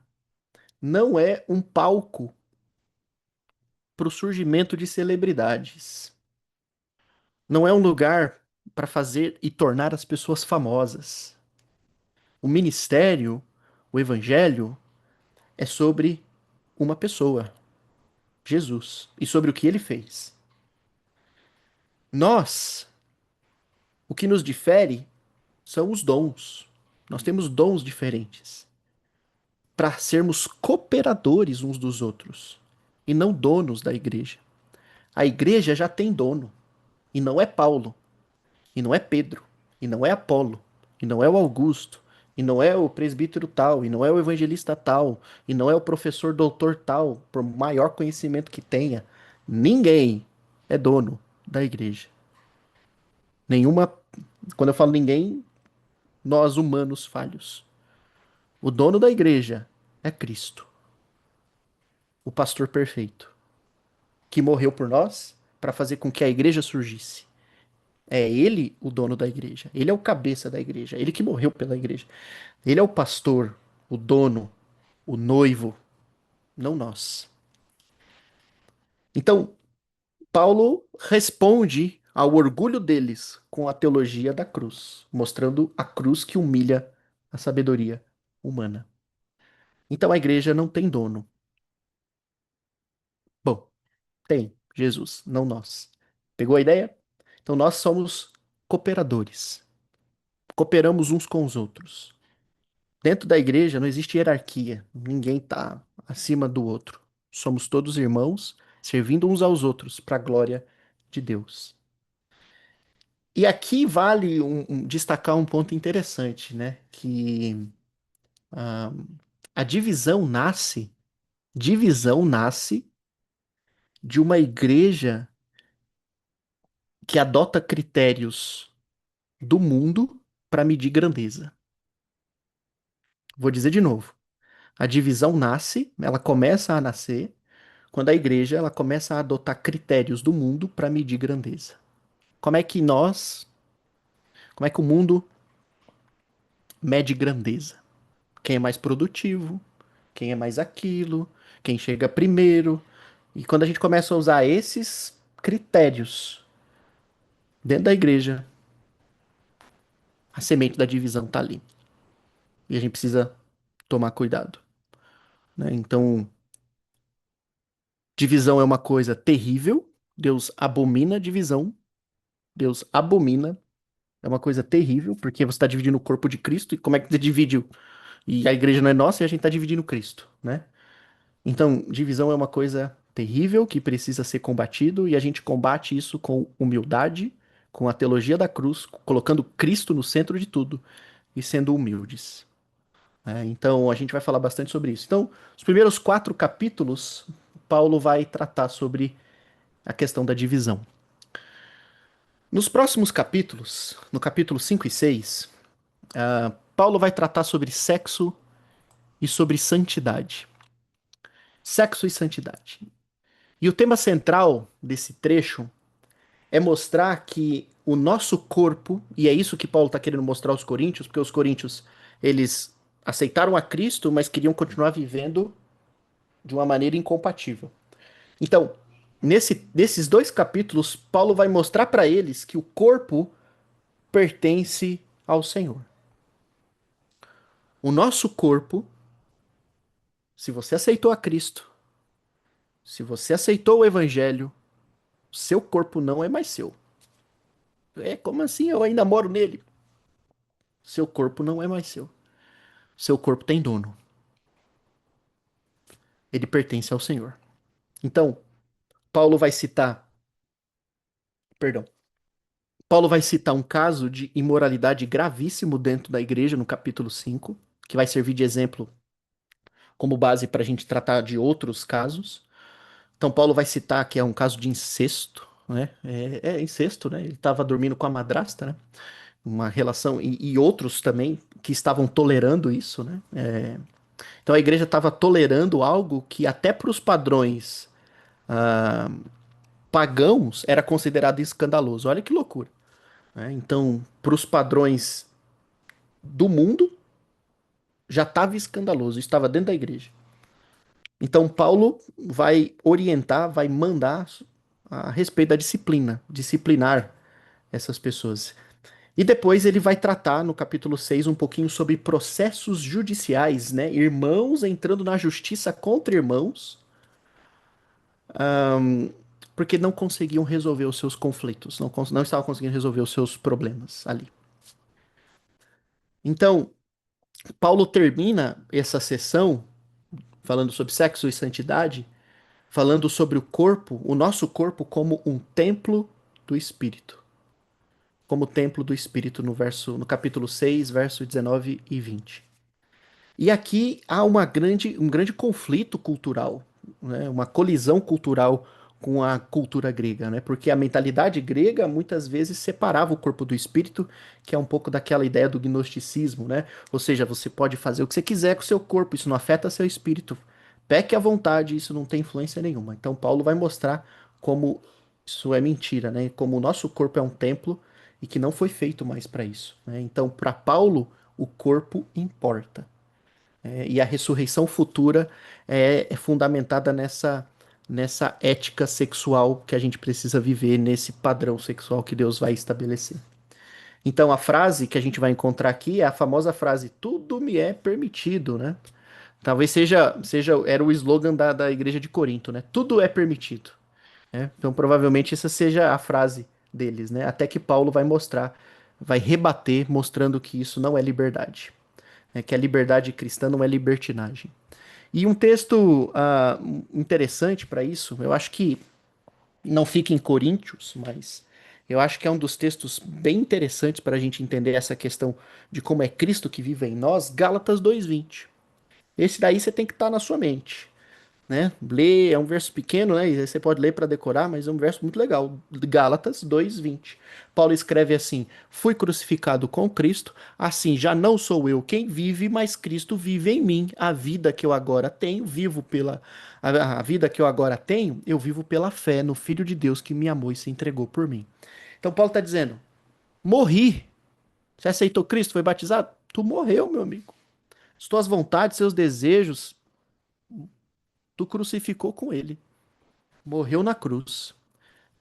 não é um palco para o surgimento de celebridades. Não é um lugar para fazer e tornar as pessoas famosas. O ministério, o evangelho, é sobre uma pessoa, Jesus, e sobre o que ele fez. Nós, o que nos difere são os dons. Nós temos dons diferentes para sermos cooperadores uns dos outros e não donos da igreja. A igreja já tem dono, e não é Paulo, e não é Pedro, e não é Apolo, e não é o Augusto, e não é o presbítero tal, e não é o evangelista tal, e não é o professor doutor tal, por maior conhecimento que tenha. Ninguém é dono da igreja. Nenhuma, quando eu falo ninguém, nós humanos falhos. O dono da igreja é Cristo, o pastor perfeito, que morreu por nós para fazer com que a igreja surgisse. É ele o dono da igreja. Ele é o cabeça da igreja. Ele que morreu pela igreja. Ele é o pastor, o dono, o noivo, não nós. Então, Paulo responde ao orgulho deles com a teologia da cruz, mostrando a cruz que humilha a sabedoria humana. Então a igreja não tem dono. Bom, tem Jesus, não nós. Pegou a ideia? Então nós somos cooperadores. Cooperamos uns com os outros. Dentro da igreja não existe hierarquia. Ninguém está acima do outro. Somos todos irmãos, servindo uns aos outros para a glória de Deus. E aqui vale destacar um ponto interessante, né? Que ah, a divisão nasce de uma igreja que adota critérios do mundo para medir grandeza. Vou dizer de novo. A divisão nasce, ela começa a nascer quando a igreja ela começa a adotar critérios do mundo para medir grandeza. Como é que nós, como é que o mundo mede grandeza? Quem é mais produtivo, quem é mais aquilo, quem chega primeiro. E quando a gente começa a usar esses critérios dentro da igreja, a semente da divisão tá ali. E a gente precisa tomar cuidado, né? Então, divisão é uma coisa terrível. Deus abomina divisão. Deus abomina. É uma coisa terrível, porque você está dividindo o corpo de Cristo. E como é que você divide? E a igreja não é nossa e a gente está dividindo Cristo, né? Então, divisão é uma coisa terrível que precisa ser combatido. E a gente combate isso com humildade, com a teologia da cruz, colocando Cristo no centro de tudo e sendo humildes, né? Então, a gente vai falar bastante sobre isso. Então, os primeiros 4 capítulos, Paulo vai tratar sobre a questão da divisão. Nos próximos capítulos, no capítulo 5 e 6, Paulo vai tratar sobre sexo e sobre santidade. Sexo e santidade. E o tema central desse trecho é mostrar que o nosso corpo, e é isso que Paulo está querendo mostrar aos coríntios, porque os coríntios, eles aceitaram a Cristo, mas queriam continuar vivendo de uma maneira incompatível. Então, nesses 2 capítulos, Paulo vai mostrar para eles que o corpo pertence ao Senhor. O nosso corpo, se você aceitou a Cristo, se você aceitou o Evangelho, seu corpo não é mais seu. É como assim? Eu ainda moro nele. Seu corpo não é mais seu. Seu corpo tem dono. Ele pertence ao Senhor. Então, Paulo vai citar, perdão, Paulo vai citar um caso de imoralidade gravíssimo dentro da igreja no capítulo 5, que vai servir de exemplo como base para a gente tratar de outros casos. Então, Paulo vai citar que é um caso de incesto, né? É incesto, né? Ele estava dormindo com a madrasta, né? Uma relação, e outros também que estavam tolerando isso, né? Então, a igreja estava tolerando algo que, até para os padrões pagãos, era considerado escandaloso. Olha que loucura, né? Então, para os padrões do mundo já estava escandaloso, estava dentro da igreja. Então, Paulo vai orientar, vai mandar a respeito da disciplina, disciplinar essas pessoas. E depois ele vai tratar no capítulo 6 um pouquinho sobre processos judiciais, né? Irmãos entrando na justiça contra irmãos, porque não conseguiam resolver os seus conflitos, não estavam conseguindo resolver os seus problemas ali. Então, Paulo termina essa sessão falando sobre sexo e santidade, falando sobre o corpo, o nosso corpo como um templo do Espírito. Como templo do Espírito no capítulo 6, verso 19 e 20. E aqui há um grande conflito cultural, né? Uma colisão cultural com a cultura grega, né? Porque a mentalidade grega muitas vezes separava o corpo do espírito, que é um pouco daquela ideia do gnosticismo, né? Ou seja, você pode fazer o que você quiser com o seu corpo, isso não afeta seu espírito. Peque à vontade, isso não tem influência nenhuma. Então Paulo vai mostrar como isso é mentira, né? Como o nosso corpo é um templo e que não foi feito mais para isso, né? Então, para Paulo, o corpo importa. E a ressurreição futura é fundamentada nessa ética sexual que a gente precisa viver, nesse padrão sexual que Deus vai estabelecer. Então, a frase que a gente vai encontrar aqui é a famosa frase: tudo me é permitido, né? Talvez era o slogan da igreja de Corinto, né? Tudo é permitido, né? Então, provavelmente essa seja a frase deles, né? Até que Paulo vai mostrar, vai rebater, mostrando que isso não é liberdade, né? Que a liberdade cristã não é libertinagem. E um texto interessante para isso, eu acho que não fica em Coríntios, mas eu acho que é um dos textos bem interessantes para a gente entender essa questão de como é Cristo que vive em nós, Gálatas 2:20. Esse daí você tem que estar na sua mente, né? Ler é um verso pequeno, né? E você pode ler para decorar, mas é um verso muito legal. Gálatas 2:20. Paulo escreve assim: Fui crucificado com Cristo, assim já não sou eu quem vive, mas Cristo vive em mim. A vida que eu agora tenho, a vida que eu agora tenho, eu vivo pela fé no Filho de Deus que me amou e se entregou por mim. Então Paulo está dizendo: morri. Você aceitou Cristo, foi batizado? Tu morreu, meu amigo. As tuas vontades, seus desejos, tu crucificou com ele. Morreu na cruz.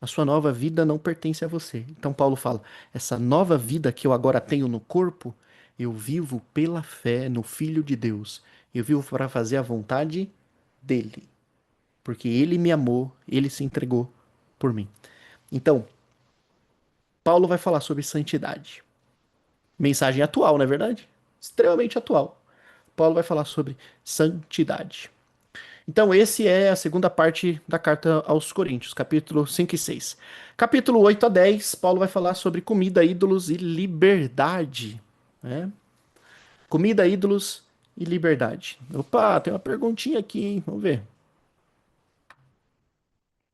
A sua nova vida não pertence a você. Então Paulo fala: essa nova vida que eu agora tenho no corpo, eu vivo pela fé no Filho de Deus. Eu vivo para fazer a vontade dele, porque ele me amou, ele se entregou por mim. Então, Paulo vai falar sobre santidade. Mensagem atual, não é verdade? Extremamente atual. Paulo vai falar sobre santidade. Então, esse é a segunda parte da carta aos Coríntios, capítulo 5 e 6. Capítulo 8 a 10, Paulo vai falar sobre comida, ídolos e liberdade, né? Comida, ídolos e liberdade. Opa, tem uma perguntinha aqui, hein? Vamos ver.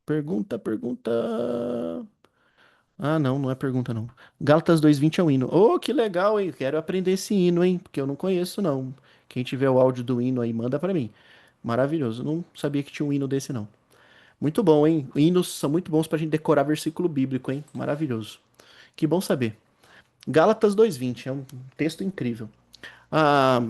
Pergunta. Ah, não, não é pergunta, não. Gálatas 2:20 é um hino. Oh, que legal, hein? Quero aprender esse hino, hein? Porque eu não conheço, não. Quem tiver o áudio do hino aí, manda pra mim. Maravilhoso. Eu não sabia que tinha um hino desse, não. Muito bom, hein? Hinos são muito bons pra gente decorar versículo bíblico, hein? Maravilhoso. Que bom saber. Gálatas 2:20 é um texto incrível. Ah,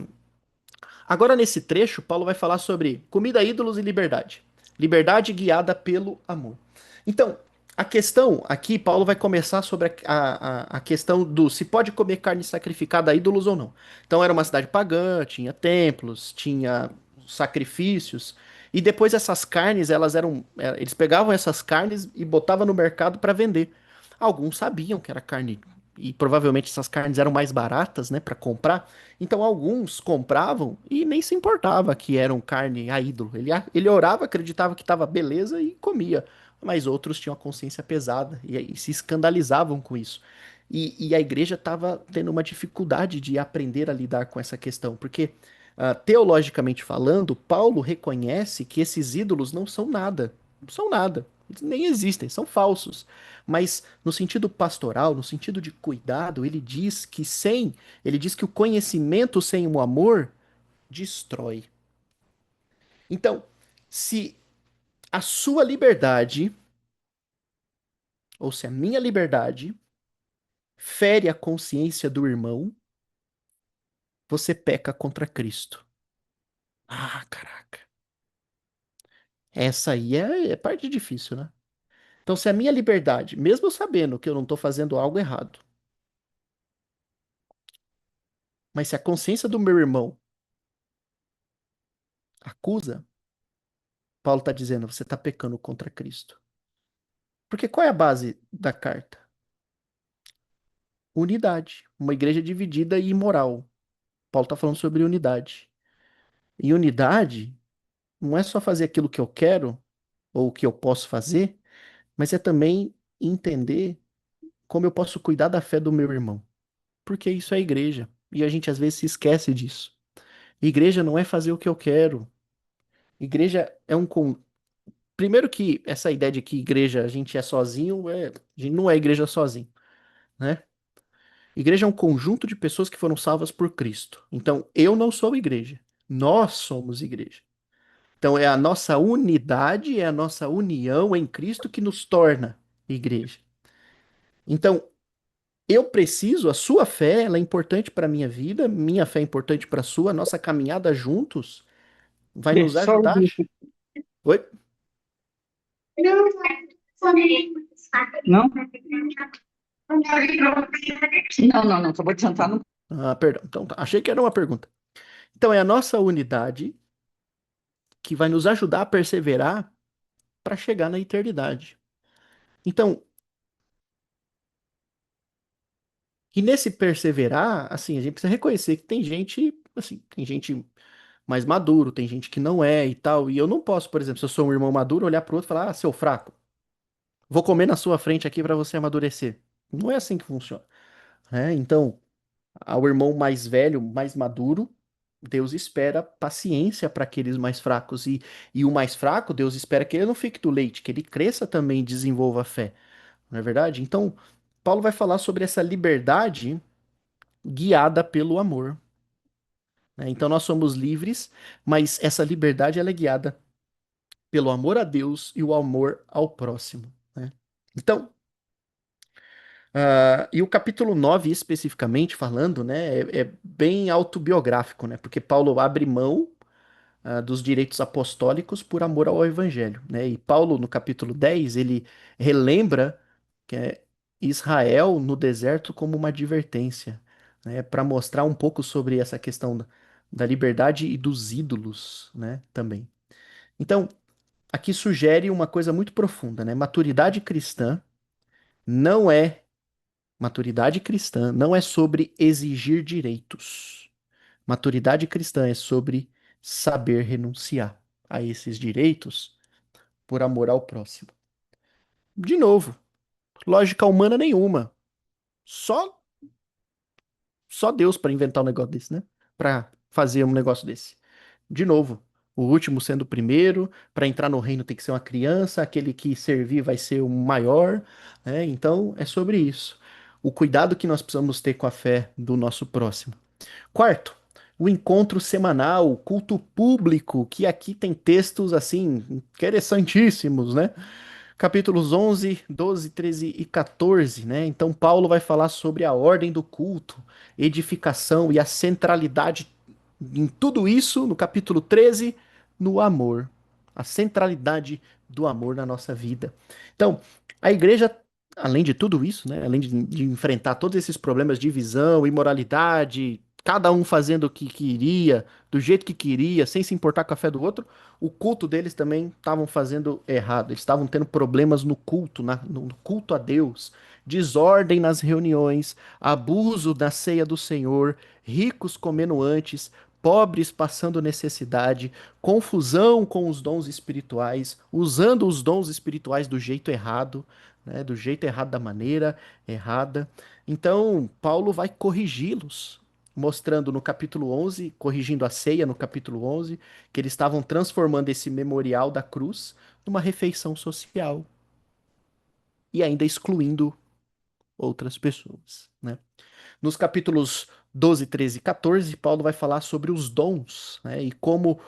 agora, nesse trecho, Paulo vai falar sobre comida, ídolos e liberdade. Liberdade guiada pelo amor. Então, a questão aqui, Paulo vai começar sobre a questão do se pode comer carne sacrificada a ídolos ou não. Então, era uma cidade pagã, tinha templos, tinha sacrifícios. E depois essas carnes, eles pegavam essas carnes e botavam no mercado para vender. Alguns sabiam que era carne e provavelmente essas carnes eram mais baratas, né, para comprar. Então alguns compravam e nem se importava que eram carne a ídolo. Ele orava, acreditava que estava beleza e comia. Mas outros tinham a consciência pesada e se escandalizavam com isso. E a igreja estava tendo uma dificuldade de aprender a lidar com essa questão, porque teologicamente falando, Paulo reconhece que esses ídolos não são nada. Não são nada. Eles nem existem, são falsos. Mas no sentido pastoral, no sentido de cuidado, ele diz que o conhecimento sem o amor destrói. Então, se a sua liberdade, ou se a minha liberdade, fere a consciência do irmão, você peca contra Cristo. Ah, caraca. Essa aí é parte difícil, né? Então, se a minha liberdade, mesmo sabendo que eu não estou fazendo algo errado, mas se a consciência do meu irmão acusa, Paulo está dizendo, você está pecando contra Cristo. Porque qual é a base da carta? Unidade. Uma igreja dividida e imoral. Paulo está falando sobre unidade. E unidade não é só fazer aquilo que eu quero ou o que eu posso fazer, mas é também entender como eu posso cuidar da fé do meu irmão. Porque isso é igreja. E a gente às vezes se esquece disso. Igreja não é fazer o que eu quero. Igreja é um. Primeiro que essa ideia de que igreja a gente é sozinho, a gente não é igreja sozinho, né? Igreja é um conjunto de pessoas que foram salvas por Cristo. Então, eu não sou igreja. Nós somos igreja. Então, é a nossa unidade, é a nossa união em Cristo que nos torna igreja. Então, eu preciso, a sua fé, ela é importante para a minha vida, minha fé é importante para a sua, a nossa caminhada juntos vai nos Só um ajudar. minuto. Oi? Não? Não, não, não. Acabou de jantar. Não. Ah, perdão. Então, tá. Achei que era uma pergunta. Então, é a nossa unidade que vai nos ajudar a perseverar para chegar na eternidade. Então, e nesse perseverar, assim, a gente precisa reconhecer que tem gente, assim, tem gente mais maduro, tem gente que não é e tal. E eu não posso, por exemplo, se eu sou um irmão maduro, olhar pro outro e falar: "Ah, seu fraco, vou comer na sua frente aqui para você amadurecer". Não é assim que funciona, né? Então, ao irmão mais velho, mais maduro, Deus espera paciência para aqueles mais fracos. E o mais fraco, Deus espera que ele não fique do leite, que ele cresça também e desenvolva a fé. Não é verdade? Então, Paulo vai falar sobre essa liberdade guiada pelo amor, né? Então, nós somos livres, mas essa liberdade ela é guiada pelo amor a Deus e o amor ao próximo, né? Então, e o capítulo 9 especificamente falando, né, é bem autobiográfico, né? Porque Paulo abre mão dos direitos apostólicos por amor ao evangelho, né? E Paulo, no capítulo 10 ele relembra que é Israel no deserto como uma advertência, né? Para mostrar um pouco sobre essa questão da liberdade e dos ídolos, né? Também. Então, aqui sugere uma coisa muito profunda, né? Não é Maturidade cristã não é sobre exigir direitos. Maturidade cristã é sobre saber renunciar a esses direitos por amor ao próximo. De novo, lógica humana nenhuma. Só só Deus para inventar um negócio desse, né? Para fazer um negócio desse. De novo, o último sendo o primeiro, para entrar no reino tem que ser uma criança, aquele que servir vai ser o maior, né? Então é sobre isso. O cuidado que nós precisamos ter com a fé do nosso próximo. Quarto, o encontro semanal, o culto público, que aqui tem textos assim interessantíssimos, né? Capítulos 11, 12, 13 e 14, né? Então Paulo vai falar sobre a ordem do culto, edificação e a centralidade em tudo isso, no capítulo 13, no amor. A centralidade do amor na nossa vida. Então, a igreja, além de tudo isso, né? Além de enfrentar todos esses problemas de visão, imoralidade, cada um fazendo o que queria, do jeito que queria, sem se importar com a fé do outro, o culto deles também estavam fazendo errado. Eles estavam tendo problemas no culto, no culto a Deus, desordem nas reuniões, abuso da ceia do Senhor, ricos comendo antes, pobres passando necessidade, confusão com os dons espirituais, usando os dons espirituais do jeito errado, né, do jeito errado, da maneira errada. Então, Paulo vai corrigi-los, mostrando no capítulo 11, corrigindo a ceia no capítulo 11, que eles estavam transformando esse memorial da cruz numa refeição social e ainda excluindo outras pessoas, né? Nos capítulos 12, 13 e 14, Paulo vai falar sobre os dons, né, e como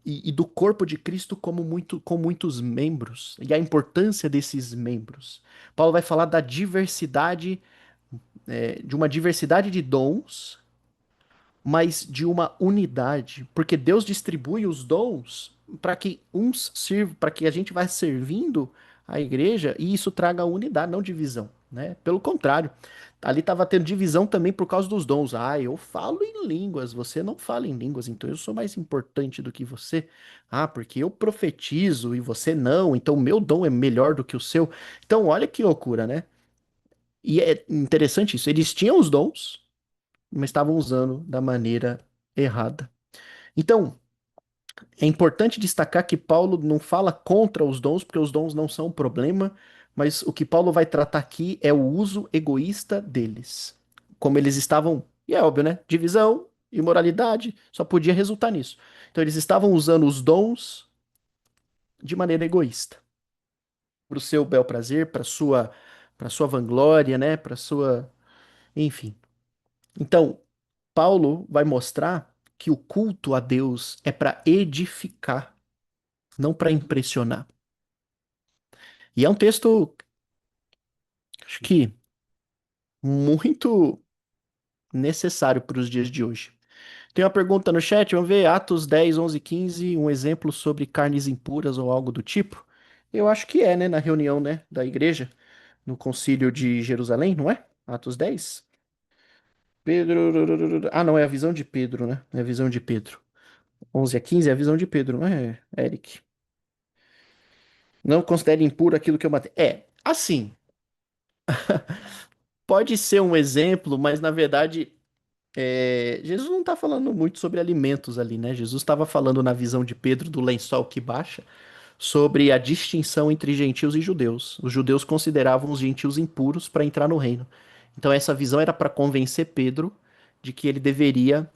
e do corpo de Cristo como com muitos membros e a importância desses membros. Paulo vai falar da diversidade, de uma diversidade de dons, mas de uma unidade, porque Deus distribui os dons para que uns sirvam, para que a gente vá servindo a igreja e isso traga unidade, não divisão, né? Pelo contrário, ali estava tendo divisão também por causa dos dons. Ah, eu falo em línguas, você não fala em línguas, então eu sou mais importante do que você. Ah, porque eu profetizo e você não, então o meu dom é melhor do que o seu. Então, olha que loucura, né? E é interessante isso. Eles tinham os dons, mas estavam usando da maneira errada. Então, é importante destacar que Paulo não fala contra os dons, porque os dons não são um problema, mas o que Paulo vai tratar aqui é o uso egoísta deles. Como eles estavam, e é óbvio, né? Divisão, imoralidade, só podia resultar nisso. Então, eles estavam usando os dons de maneira egoísta, para o seu bel prazer, para sua vanglória, né? Para sua, enfim. Então, Paulo vai mostrar que o culto a Deus é para edificar, não para impressionar. E é um texto, acho que, muito necessário para os dias de hoje. Tem uma pergunta no chat, vamos ver, Atos 10, 11, 15, um exemplo sobre carnes impuras ou algo do tipo? Eu acho que é, né, na reunião, né, da igreja, no concílio de Jerusalém, não é? Atos 10? Pedro... Ah, não, é a visão de Pedro, né? É a visão de Pedro. 11 a 15 é a visão de Pedro, não é, Eric? Não considere impuro aquilo que eu matei. É, assim, pode ser um exemplo, mas na verdade, Jesus não está falando muito sobre alimentos ali, né? Jesus estava falando na visão de Pedro do lençol que baixa sobre a distinção entre gentios e judeus. Os judeus consideravam os gentios impuros para entrar no reino. Então essa visão era para convencer Pedro de que ele deveria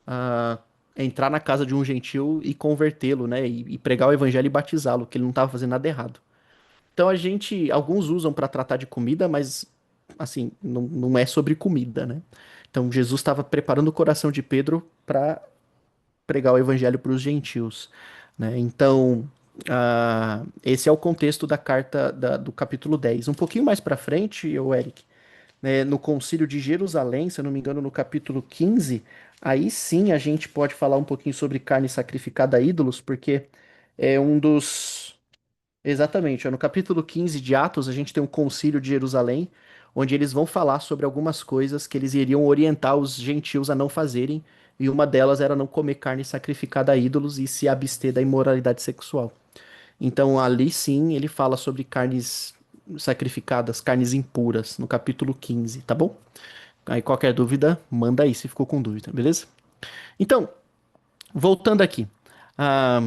ah, entrar na casa de um gentio e convertê-lo, né? E pregar o evangelho e batizá-lo, que ele não estava fazendo nada errado. Então alguns usam para tratar de comida, mas assim, não é sobre comida, né? Então Jesus estava preparando o coração de Pedro para pregar o evangelho para os gentios, né? Então, esse é o contexto da carta do capítulo 10. Um pouquinho mais para frente, o Eric, né, no Concílio de Jerusalém, se eu não me engano, no capítulo 15, aí sim a gente pode falar um pouquinho sobre carne sacrificada a ídolos, porque é um dos. Exatamente, ó, no capítulo 15 de Atos, a gente tem um concílio de Jerusalém, onde eles vão falar sobre algumas coisas que eles iriam orientar os gentios a não fazerem, e uma delas era não comer carne sacrificada a ídolos e se abster da imoralidade sexual. Então ali sim ele fala sobre carnes sacrificadas, carnes impuras, no capítulo 15, tá bom? Aí qualquer dúvida, manda aí se ficou com dúvida, beleza? Então, voltando aqui. Ah,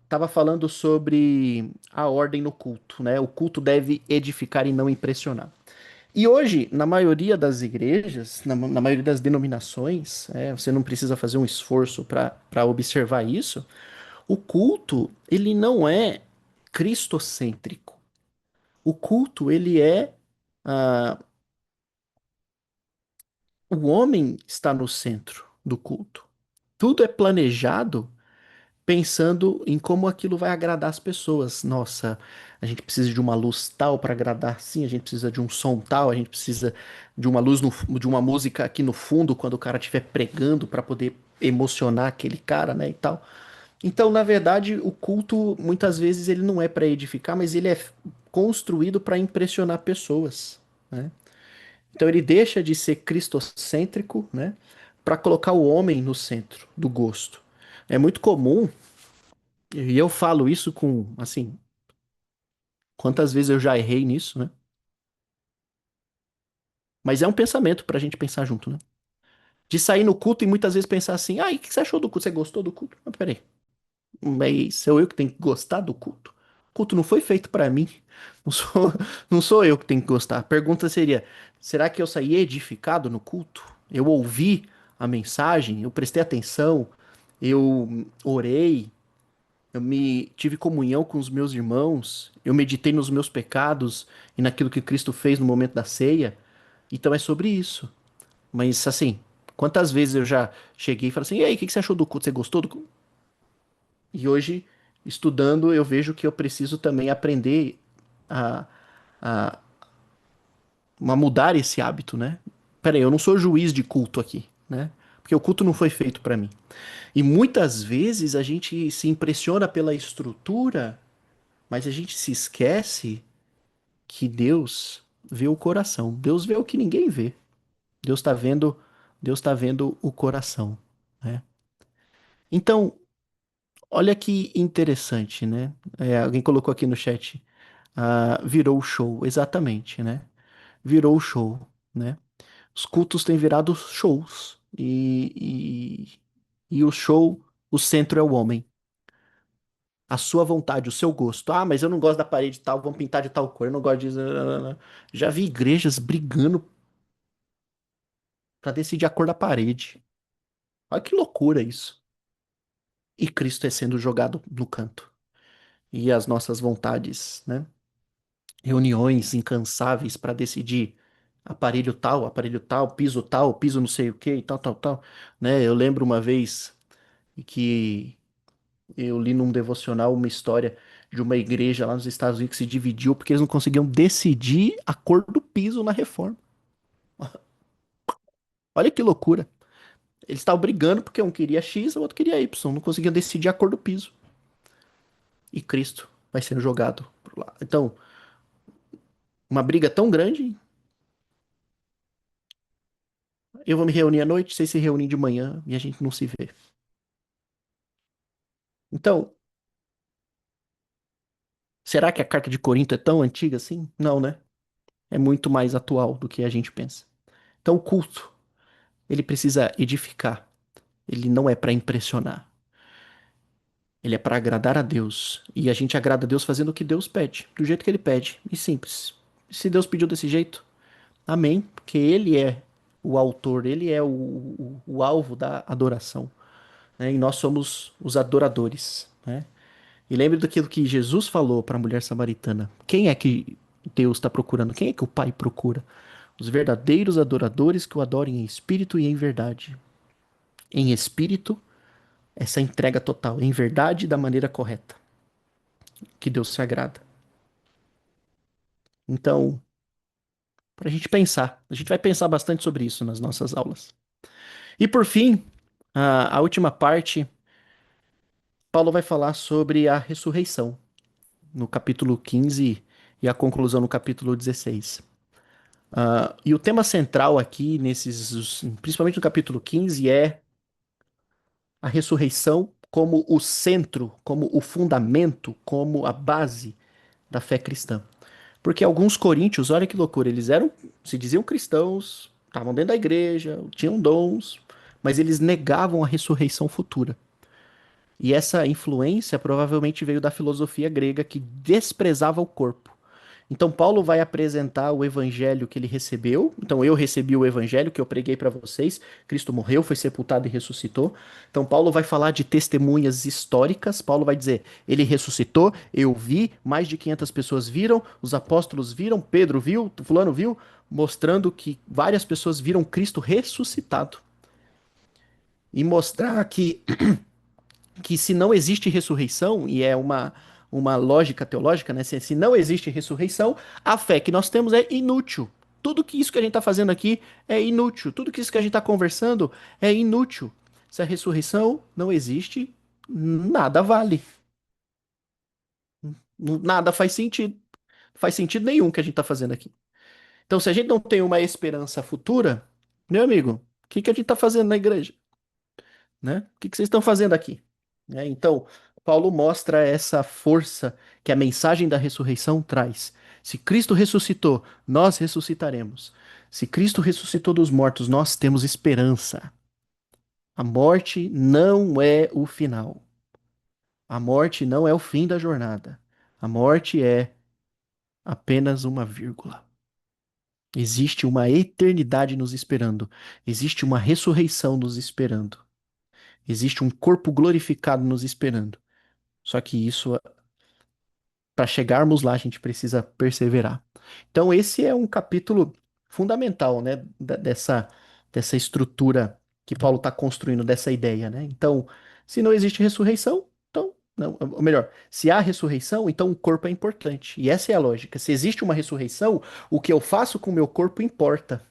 estava falando sobre a ordem no culto, né? O culto deve edificar e não impressionar. E hoje, na maioria das igrejas, na maioria das denominações, você não precisa fazer um esforço para observar isso. O culto, ele não é cristocêntrico. O culto, ele é. ah, o homem está no centro do culto. Tudo é planejado pensando em como aquilo vai agradar as pessoas. Nossa, a gente precisa de uma luz tal para agradar, sim, a gente precisa de um som tal, a gente precisa de uma luz de uma música aqui no fundo quando o cara estiver pregando para poder emocionar aquele cara, né, e tal. Então, na verdade, o culto muitas vezes ele não é para edificar, mas ele é construído para impressionar pessoas, né? Então ele deixa de ser cristocêntrico, né, para colocar o homem no centro do gosto. É muito comum e eu falo isso com, assim, quantas vezes eu já errei nisso, né? Mas é um pensamento pra gente pensar junto, né? De sair no culto e muitas vezes pensar assim, ah, e o que você achou do culto? Você gostou do culto? Mas peraí, mas sou eu que tenho que gostar do culto? O culto não foi feito pra mim. Não sou, não sou eu que tenho que gostar. A pergunta seria, será que eu saí edificado no culto? Eu ouvi a mensagem, eu prestei atenção, eu orei, eu me tive comunhão com os meus irmãos, eu meditei nos meus pecados e naquilo que Cristo fez no momento da ceia. Então é sobre isso. Mas assim, quantas vezes eu já cheguei e falei assim: "E aí, o que que você achou do culto? Você gostou do culto?" E hoje, estudando, eu vejo que eu preciso também aprender a, a, a mudar esse hábito, né? Peraí, eu não sou juiz de culto aqui, né? porque o culto não foi feito para mim. E muitas vezes a gente se impressiona pela estrutura, mas a gente se esquece que Deus vê o coração. Deus vê o que ninguém vê. Deus está vendo, Deus está vendo o coração, né? Então, olha que interessante, né? Alguém colocou aqui no chat, virou show, exatamente, né? Virou show, né? Os cultos têm virado shows e o show, o centro é o homem. A sua vontade, o seu gosto. Ah, mas eu não gosto da parede tal, vamos pintar de tal cor. Eu não gosto disso. Já vi igrejas brigando para decidir a cor da parede. Olha que loucura isso. E Cristo é sendo jogado no canto. E as nossas vontades, né? Reuniões incansáveis para decidir aparelho tal, piso não sei o que, e tal, tal, tal, né? Eu lembro uma vez que eu li num devocional uma história de uma igreja lá nos Estados Unidos que se dividiu porque eles não conseguiam decidir a cor do piso na reforma. Olha que loucura. Eles estavam brigando porque um queria X, o outro queria Y, não conseguiam decidir a cor do piso. E Cristo vai sendo jogado por lá. Então, uma briga tão grande, eu vou me reunir à noite, vocês se reúnem de manhã e a gente não se vê. Então, será que a carta de Corinto é tão antiga assim? Não, né? É muito mais atual do que a gente pensa. Então, o culto, ele precisa edificar. Ele não é para impressionar. Ele é para agradar a Deus. E a gente agrada a Deus fazendo o que Deus pede, do jeito que ele pede. E simples. Se Deus pediu desse jeito, amém. Porque ele é o autor, ele é o alvo da adoração, né? E nós somos os adoradores, né? E lembre daquilo que Jesus falou para a mulher samaritana. Quem é que Deus está procurando? Quem é que o Pai procura? Os verdadeiros adoradores que o adorem em espírito e em verdade. Em espírito, essa entrega total. Em verdade, da maneira correta. Que Deus se agrada. Então, para a gente pensar. A gente vai pensar bastante sobre isso nas nossas aulas. E por fim, a última parte, Paulo vai falar sobre a ressurreição, no capítulo 15 e a conclusão no capítulo 16. E o tema central aqui, principalmente no capítulo 15, é a ressurreição como o centro, como o fundamento, como a base da fé cristã. Porque alguns coríntios, olha que loucura, eles se diziam cristãos, estavam dentro da igreja, tinham dons, mas eles negavam a ressurreição futura. E essa influência provavelmente veio da filosofia grega que desprezava o corpo. Então Paulo vai apresentar o evangelho que ele recebeu. Então eu recebi o evangelho que eu preguei para vocês. Cristo morreu, foi sepultado e ressuscitou. Então Paulo vai falar de testemunhas históricas. Paulo vai dizer: ele ressuscitou, eu vi, mais de 500 pessoas viram, os apóstolos viram, Pedro viu, fulano viu, mostrando que várias pessoas viram Cristo ressuscitado. E mostrar que se não existe ressurreição, e é uma lógica teológica, né? Se não existe ressurreição, a fé que nós temos é inútil. Tudo que isso que a gente está fazendo aqui é inútil. Tudo que isso que a gente está conversando é inútil. Se a ressurreição não existe, nada vale. Nada faz sentido. Faz sentido nenhum que a gente está fazendo aqui. Então, se a gente não tem uma esperança futura, meu amigo, o que que a gente está fazendo na igreja? Né? O que vocês estão fazendo aqui? Né? Então, Paulo mostra essa força que a mensagem da ressurreição traz. Se Cristo ressuscitou, nós ressuscitaremos. Se Cristo ressuscitou dos mortos, nós temos esperança. A morte não é o final. A morte não é o fim da jornada. A morte é apenas uma vírgula. Existe uma eternidade nos esperando. Existe uma ressurreição nos esperando. Existe um corpo glorificado nos esperando. Só que isso, para chegarmos lá, a gente precisa perseverar. Então, esse é um capítulo fundamental, né, dessa estrutura que Paulo está construindo, dessa ideia, né? Então, se não existe ressurreição, então, não, ou melhor, se há ressurreição, então o corpo é importante. E essa é a lógica. Se existe uma ressurreição, o que eu faço com o meu corpo importa.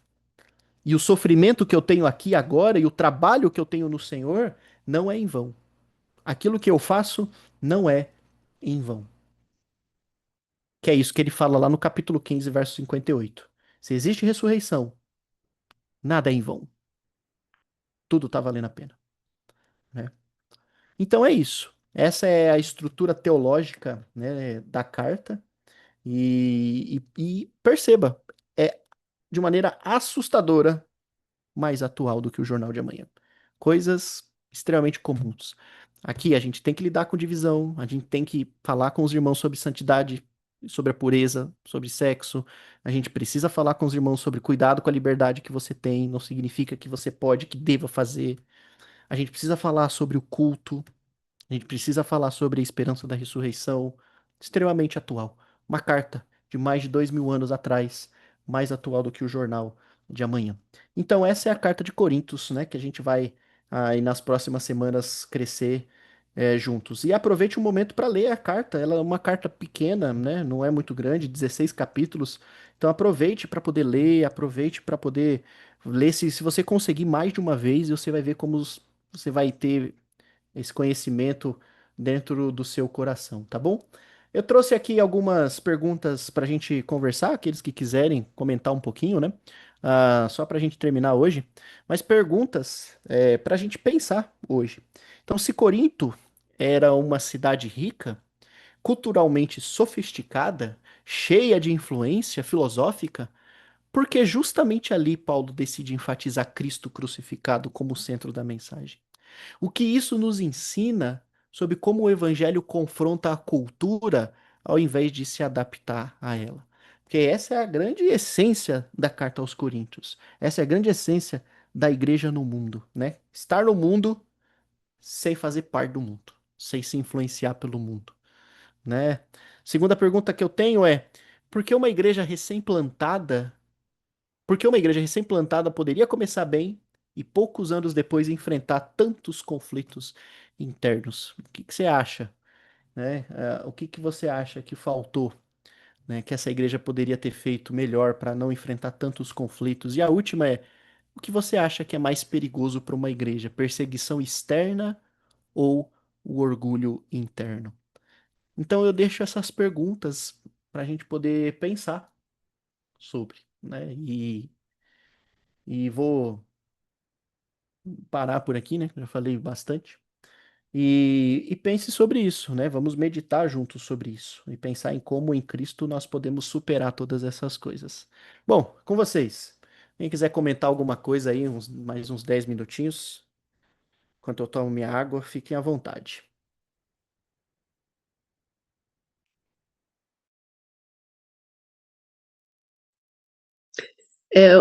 E o sofrimento que eu tenho aqui agora e o trabalho que eu tenho no Senhor não é em vão. Aquilo que eu faço não é em vão. Que é isso que ele fala lá no capítulo 15, verso 58. Se existe ressurreição, nada é em vão. Tudo está valendo a pena, né? Então é isso. Essa é a estrutura teológica, né, da carta. E perceba, é de maneira assustadora mais atual do que o Jornal de Amanhã. Coisas extremamente comuns. Aqui a gente tem que lidar com divisão, a gente tem que falar com os irmãos sobre santidade, sobre a pureza, sobre sexo. A gente precisa falar com os irmãos sobre cuidado com a liberdade que você tem, não significa que você pode, que deva fazer. A gente precisa falar sobre o culto, a gente precisa falar sobre a esperança da ressurreição, extremamente atual. Uma carta de mais de 2.000 anos atrás, mais atual do que o jornal de amanhã. Então, essa é a carta de Coríntios, né, que a gente vai aí nas próximas semanas crescer juntos. E aproveite o momento para ler a carta. Ela é uma carta pequena, né, não é muito grande, 16 capítulos. Então, aproveite para poder ler, aproveite para poder ler. Se você conseguir mais de uma vez, você vai ver como você vai ter esse conhecimento dentro do seu coração, tá bom? Eu trouxe aqui algumas perguntas para a gente conversar, aqueles que quiserem comentar um pouquinho, né? Só para a gente terminar hoje, mas perguntas para a gente pensar hoje. Então, se Corinto era uma cidade rica, culturalmente sofisticada, cheia de influência filosófica, por que justamente ali Paulo decide enfatizar Cristo crucificado como o centro da mensagem? O que isso nos ensina sobre como o evangelho confronta a cultura ao invés de se adaptar a ela. Porque essa é a grande essência da carta aos Coríntios. Essa é a grande essência da igreja no mundo, né? Estar no mundo sem fazer parte do mundo, sem se influenciar pelo mundo, né? Segunda pergunta que eu tenho é: por que uma igreja recém-plantada porque uma igreja recém-plantada poderia começar bem e poucos anos depois enfrentar tantos conflitos internos? O que que você acha, né? O que que você acha que faltou, né? Que essa igreja poderia ter feito melhor para não enfrentar tantos conflitos? E a última é: o que você acha que é mais perigoso para uma igreja? Perseguição externa ou o orgulho interno? Então eu deixo essas perguntas para a gente poder pensar sobre, né? E vou parar por aqui, né? Já falei bastante. E pense sobre isso, né? Vamos meditar juntos sobre isso e pensar em como em Cristo nós podemos superar todas essas coisas. Bom, com vocês. Quem quiser comentar alguma coisa aí, mais uns 10 minutinhos, enquanto eu tomo minha água, fiquem à vontade.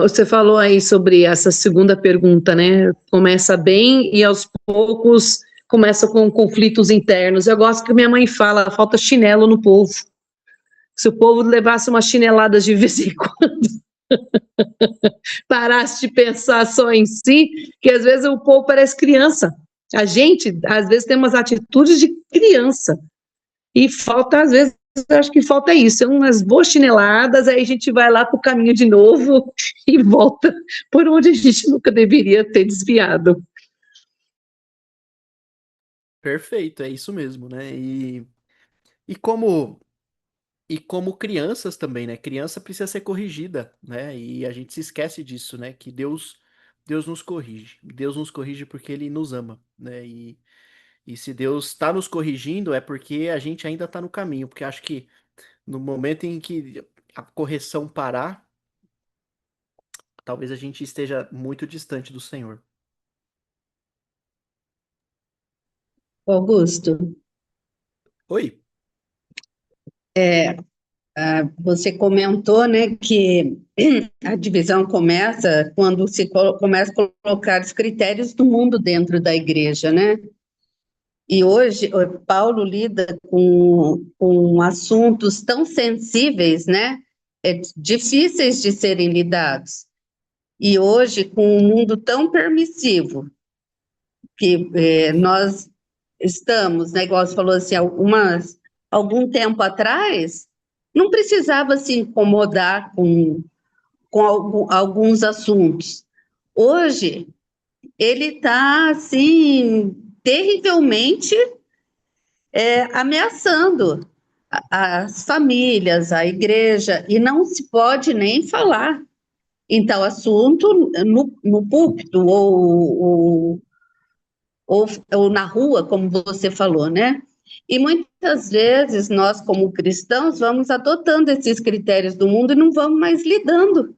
Você falou aí sobre essa segunda pergunta, né? Começa bem e aos poucos começa com conflitos internos. Eu gosto que minha mãe fala, falta chinelo no povo. Se o povo levasse umas chineladas de vez em quando, parasse de pensar só em si, que às vezes o povo parece criança. A gente, às vezes, tem umas atitudes de criança. E falta, às vezes, eu acho que falta isso, umas boas chineladas, aí a gente vai lá para o caminho de novo e volta por onde a gente nunca deveria ter desviado. Perfeito, é isso mesmo, né? E como e como crianças também, né? Criança precisa ser corrigida, né? E a gente se esquece disso, né? Que Deus nos corrige. Deus nos corrige porque Ele nos ama, né? E se Deus está nos corrigindo é porque a gente ainda está no caminho, porque acho que no momento em que a correção parar, talvez a gente esteja muito distante do Senhor. Augusto, Oi. você comentou, né, que a divisão começa quando começa a colocar os critérios do mundo dentro da igreja, né? E hoje o Paulo lida com assuntos tão sensíveis, né? Difíceis de serem lidados. E hoje, com um mundo tão permissivo, que nós estamos, né, igual você falou assim, algum tempo atrás, não precisava se incomodar com alguns assuntos. Hoje, ele está, assim, terrivelmente ameaçando as famílias, a igreja, e não se pode nem falar em tal assunto no púlpito ou na rua, como você falou, né? E muitas vezes nós, como cristãos, vamos adotando esses critérios do mundo e não vamos mais lidando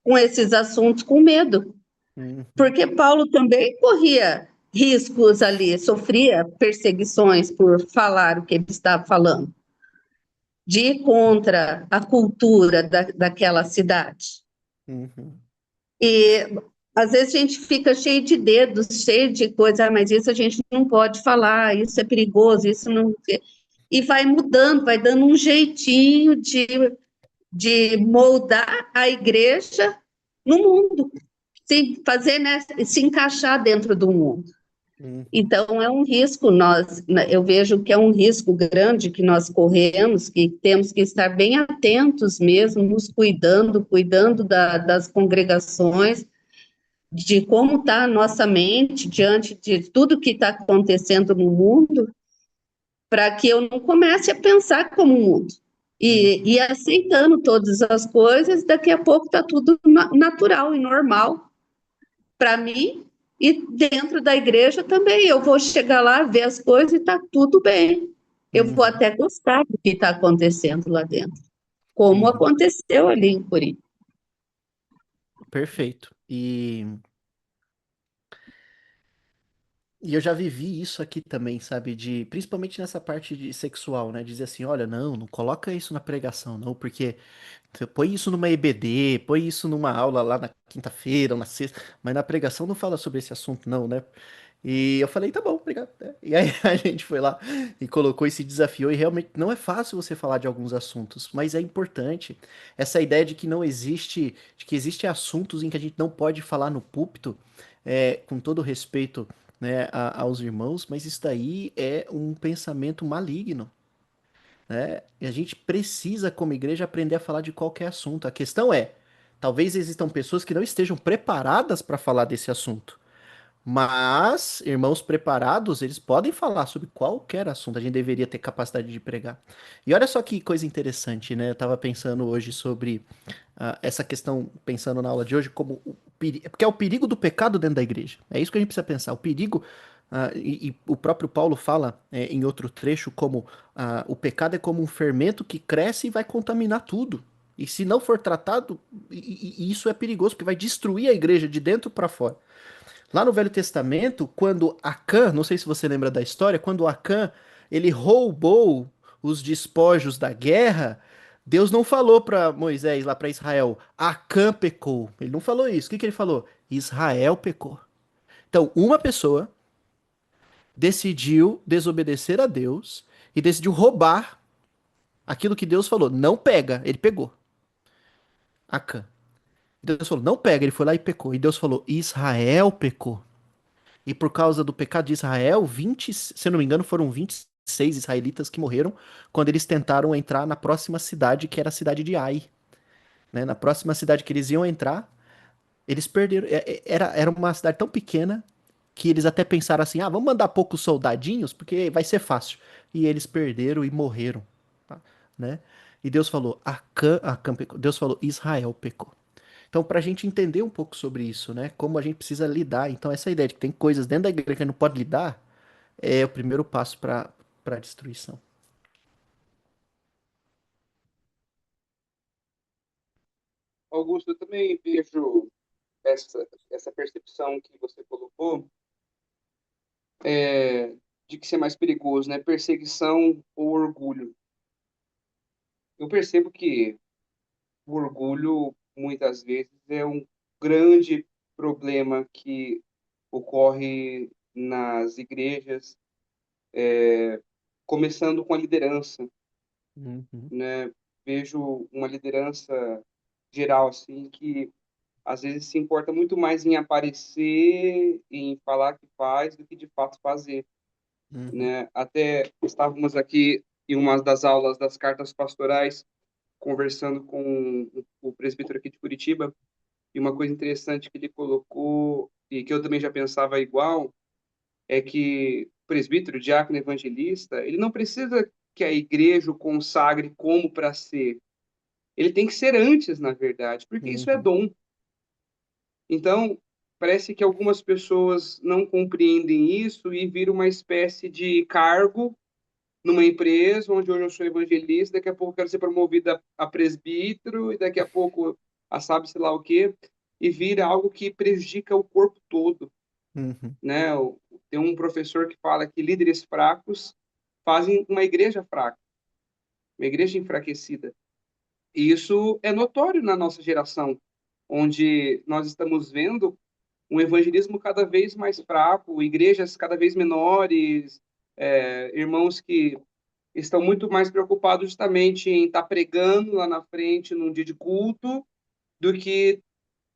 com esses assuntos com medo, Uhum. porque Paulo também corria riscos ali, sofria perseguições por falar o que ele estava falando, de ir contra a cultura daquela cidade. Uhum. E às vezes a gente fica cheio de dedos, cheio de coisa, mas isso a gente não pode falar, isso é perigoso, isso não. E vai mudando, vai dando um jeitinho de moldar a igreja no mundo, se fazer, né, se encaixar dentro do mundo. Uhum. Então, é um risco, eu vejo que é um risco grande que nós corremos, que temos que estar bem atentos mesmo, nos cuidando das congregações, de como está a nossa mente diante de tudo que está acontecendo no mundo, para que eu não comece a pensar como o mundo. E Uhum. aceitando todas as coisas, daqui a pouco está tudo natural e normal para mim, e dentro da igreja também. Eu vou chegar lá, ver as coisas e está tudo bem. Eu vou Uhum. até gostar do que está acontecendo lá dentro, como Uhum. aconteceu ali em Corinto. Perfeito. E eu já vivi isso aqui também, sabe? Principalmente nessa parte de sexual, né? Dizer assim, olha, não coloca isso na pregação, não, porque você põe isso numa EBD, põe isso numa aula lá na quinta-feira ou na sexta, mas na pregação não fala sobre esse assunto, não, né? E eu falei, tá bom, obrigado. E aí a gente foi lá e colocou esse desafio, e realmente não é fácil você falar de alguns assuntos, mas é importante. Essa ideia de que não existe, de que existem assuntos em que a gente não pode falar no púlpito, com todo respeito, né, aos irmãos, mas isso daí é um pensamento maligno, né? E a gente precisa, como igreja, aprender a falar de qualquer assunto. A questão é, talvez existam pessoas que não estejam preparadas para falar desse assunto. Mas, irmãos preparados, eles podem falar sobre qualquer assunto. A gente deveria ter capacidade de pregar. E olha só que coisa interessante, né? Eu tava pensando hoje sobre essa questão, pensando na aula de hoje, como o perigo, porque é o perigo do pecado dentro da igreja. É isso que a gente precisa pensar. O perigo, e o próprio Paulo fala em outro trecho, como o pecado é como um fermento que cresce e vai contaminar tudo. E se não for tratado, e isso é perigoso, porque vai destruir a igreja de dentro para fora. Lá no Velho Testamento, quando Acã, não sei se você lembra da história, quando Acã ele roubou os despojos da guerra, Deus não falou para Moisés, lá para Israel, Acã pecou. Ele não falou isso. O que que ele falou? Israel pecou. Então, uma pessoa decidiu desobedecer a Deus e decidiu roubar aquilo que Deus falou. Não pega. Ele pegou. Acã. Deus falou, não pega. Ele foi lá e pecou. E Deus falou, Israel pecou. E por causa do pecado de Israel, 20, se eu não me engano, foram 26 israelitas que morreram quando eles tentaram entrar na próxima cidade, que era a cidade de Ai. Né? Na próxima cidade que eles iam entrar, eles perderam. Era uma cidade tão pequena que eles até pensaram assim: ah, vamos mandar poucos soldadinhos, porque vai ser fácil. E eles perderam e morreram. Tá? Né? E Deus falou: Acã pecou. Deus falou: Israel pecou. Então, para a gente entender um pouco sobre isso, né? Como a gente precisa lidar. Então, essa ideia de que tem coisas dentro da igreja que não pode lidar é o primeiro passo para a destruição. Augusto, eu também vejo essa percepção que você colocou, é, de que isso é mais perigoso, né? Perseguição ou orgulho. Eu percebo que o orgulho, muitas vezes, é um grande problema que ocorre nas igrejas, começando com a liderança, Uhum, né? Vejo uma liderança geral, assim, que às vezes se importa muito mais em aparecer, em falar que faz, do que de fato fazer, uhum, né? Até estávamos aqui em uma das aulas das cartas pastorais, conversando com o presbítero aqui de Curitiba, E uma coisa interessante que ele colocou, e que eu também já pensava igual, é que o presbítero, diácono, evangelista, ele não precisa que a igreja o consagre como para ser. Ele tem que ser antes, na verdade, porque isso é Uhum. dom. Então, parece que algumas pessoas não compreendem isso e viram uma espécie de cargo numa empresa, onde hoje eu sou evangelista, daqui a pouco eu quero ser promovido a presbítero, e daqui a pouco a sabe-se lá o quê, e vira algo que prejudica o corpo todo, Uhum. né? Tem um professor que fala que líderes fracos fazem uma igreja fraca, uma igreja enfraquecida. E isso é notório na nossa geração, onde nós estamos vendo um evangelismo cada vez mais fraco, igrejas cada vez menores, irmãos que estão muito mais preocupados justamente em estar pregando lá na frente num dia de culto, do que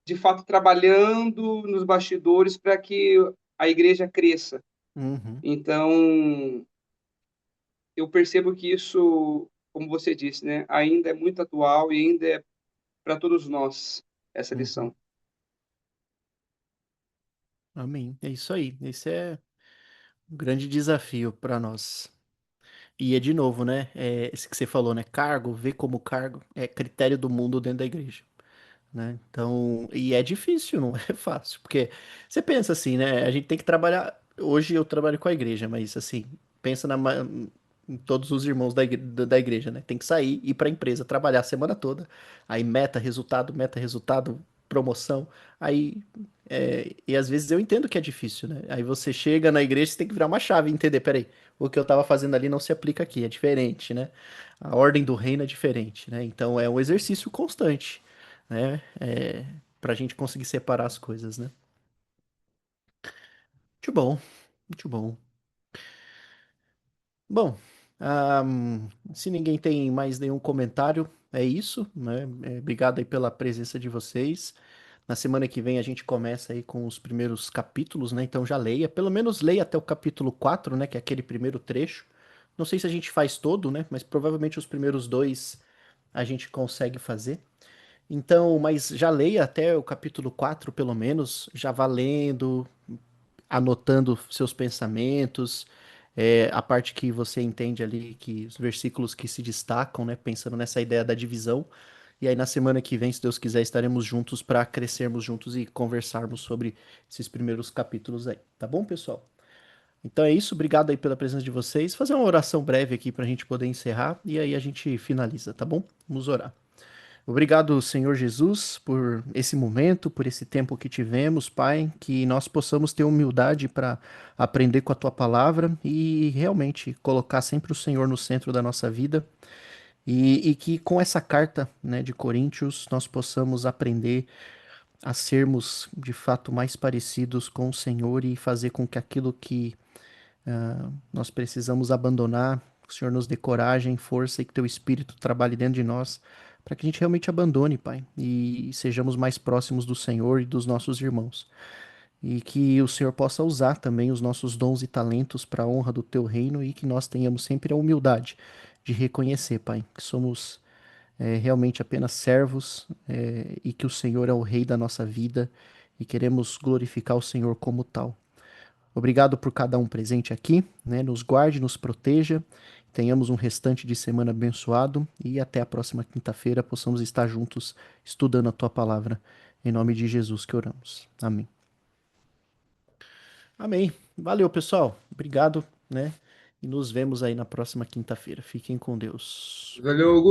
de fato trabalhando nos bastidores para que a igreja cresça. Uhum. Então, eu percebo que isso, como você disse, né, ainda é muito atual e ainda é para todos nós essa Uhum. lição. Amém. É isso aí. Esse é um grande desafio para nós. E é de novo, né? É, esse que você falou, né? Cargo, ver como cargo, é critério do mundo dentro da igreja, né? Então, e é difícil, não é fácil, porque você pensa assim, né? A gente tem que trabalhar. Hoje eu trabalho com a igreja, mas assim, pensa em todos os irmãos da igreja, né? Tem que sair, ir para a empresa, trabalhar a semana toda, aí meta, resultado, promoção, aí. E às vezes eu entendo que é difícil, né? Aí você chega na igreja, você tem que virar uma chave e entender, peraí, o que eu tava fazendo ali não se aplica aqui, é diferente, né? A ordem do reino é diferente, né? Então é um exercício constante, né? Pra gente conseguir separar as coisas, né? Muito bom, muito bom. Bom, se ninguém tem mais nenhum comentário, é isso, né? Obrigado aí pela presença de vocês. Na semana que vem a gente começa aí com os primeiros capítulos, né? Então já leia, pelo menos leia até o capítulo 4, né? Que é aquele primeiro trecho. Não sei se a gente faz todo, né? Mas provavelmente os primeiros dois a gente consegue fazer. Então, mas já leia até o capítulo 4, pelo menos, já vá lendo, anotando seus pensamentos, a parte que você entende ali, que os versículos que se destacam, né? Pensando nessa ideia da divisão. E aí, na semana que vem, se Deus quiser, estaremos juntos para crescermos juntos e conversarmos sobre esses primeiros capítulos aí. Tá bom, pessoal? Então é isso. Obrigado aí pela presença de vocês. Fazer uma oração breve aqui para a gente poder encerrar e aí a gente finaliza, tá bom? Vamos orar. Obrigado, Senhor Jesus, por esse momento, por esse tempo que tivemos, Pai, que nós possamos ter humildade para aprender com a tua palavra e realmente colocar sempre o Senhor no centro da nossa vida e que com essa carta, né, de Coríntios nós possamos aprender a sermos de fato mais parecidos com o Senhor e fazer com que aquilo que nós precisamos abandonar, que o Senhor nos dê coragem, força e que teu Espírito trabalhe dentro de nós, para que a gente realmente abandone, Pai, e sejamos mais próximos do Senhor e dos nossos irmãos. E que o Senhor possa usar também os nossos dons e talentos para a honra do teu reino e que nós tenhamos sempre a humildade de reconhecer, Pai, que somos realmente apenas servos e que o Senhor é o Rei da nossa vida e queremos glorificar o Senhor como tal. Obrigado por cada um presente aqui, né? Nos guarde, nos proteja. Tenhamos um restante de semana abençoado e até a próxima quinta-feira possamos estar juntos estudando a tua palavra. Em nome de Jesus que oramos. Amém. Amém. Valeu, pessoal. Obrigado, né? E nos vemos aí na próxima quinta-feira. Fiquem com Deus. Valeu,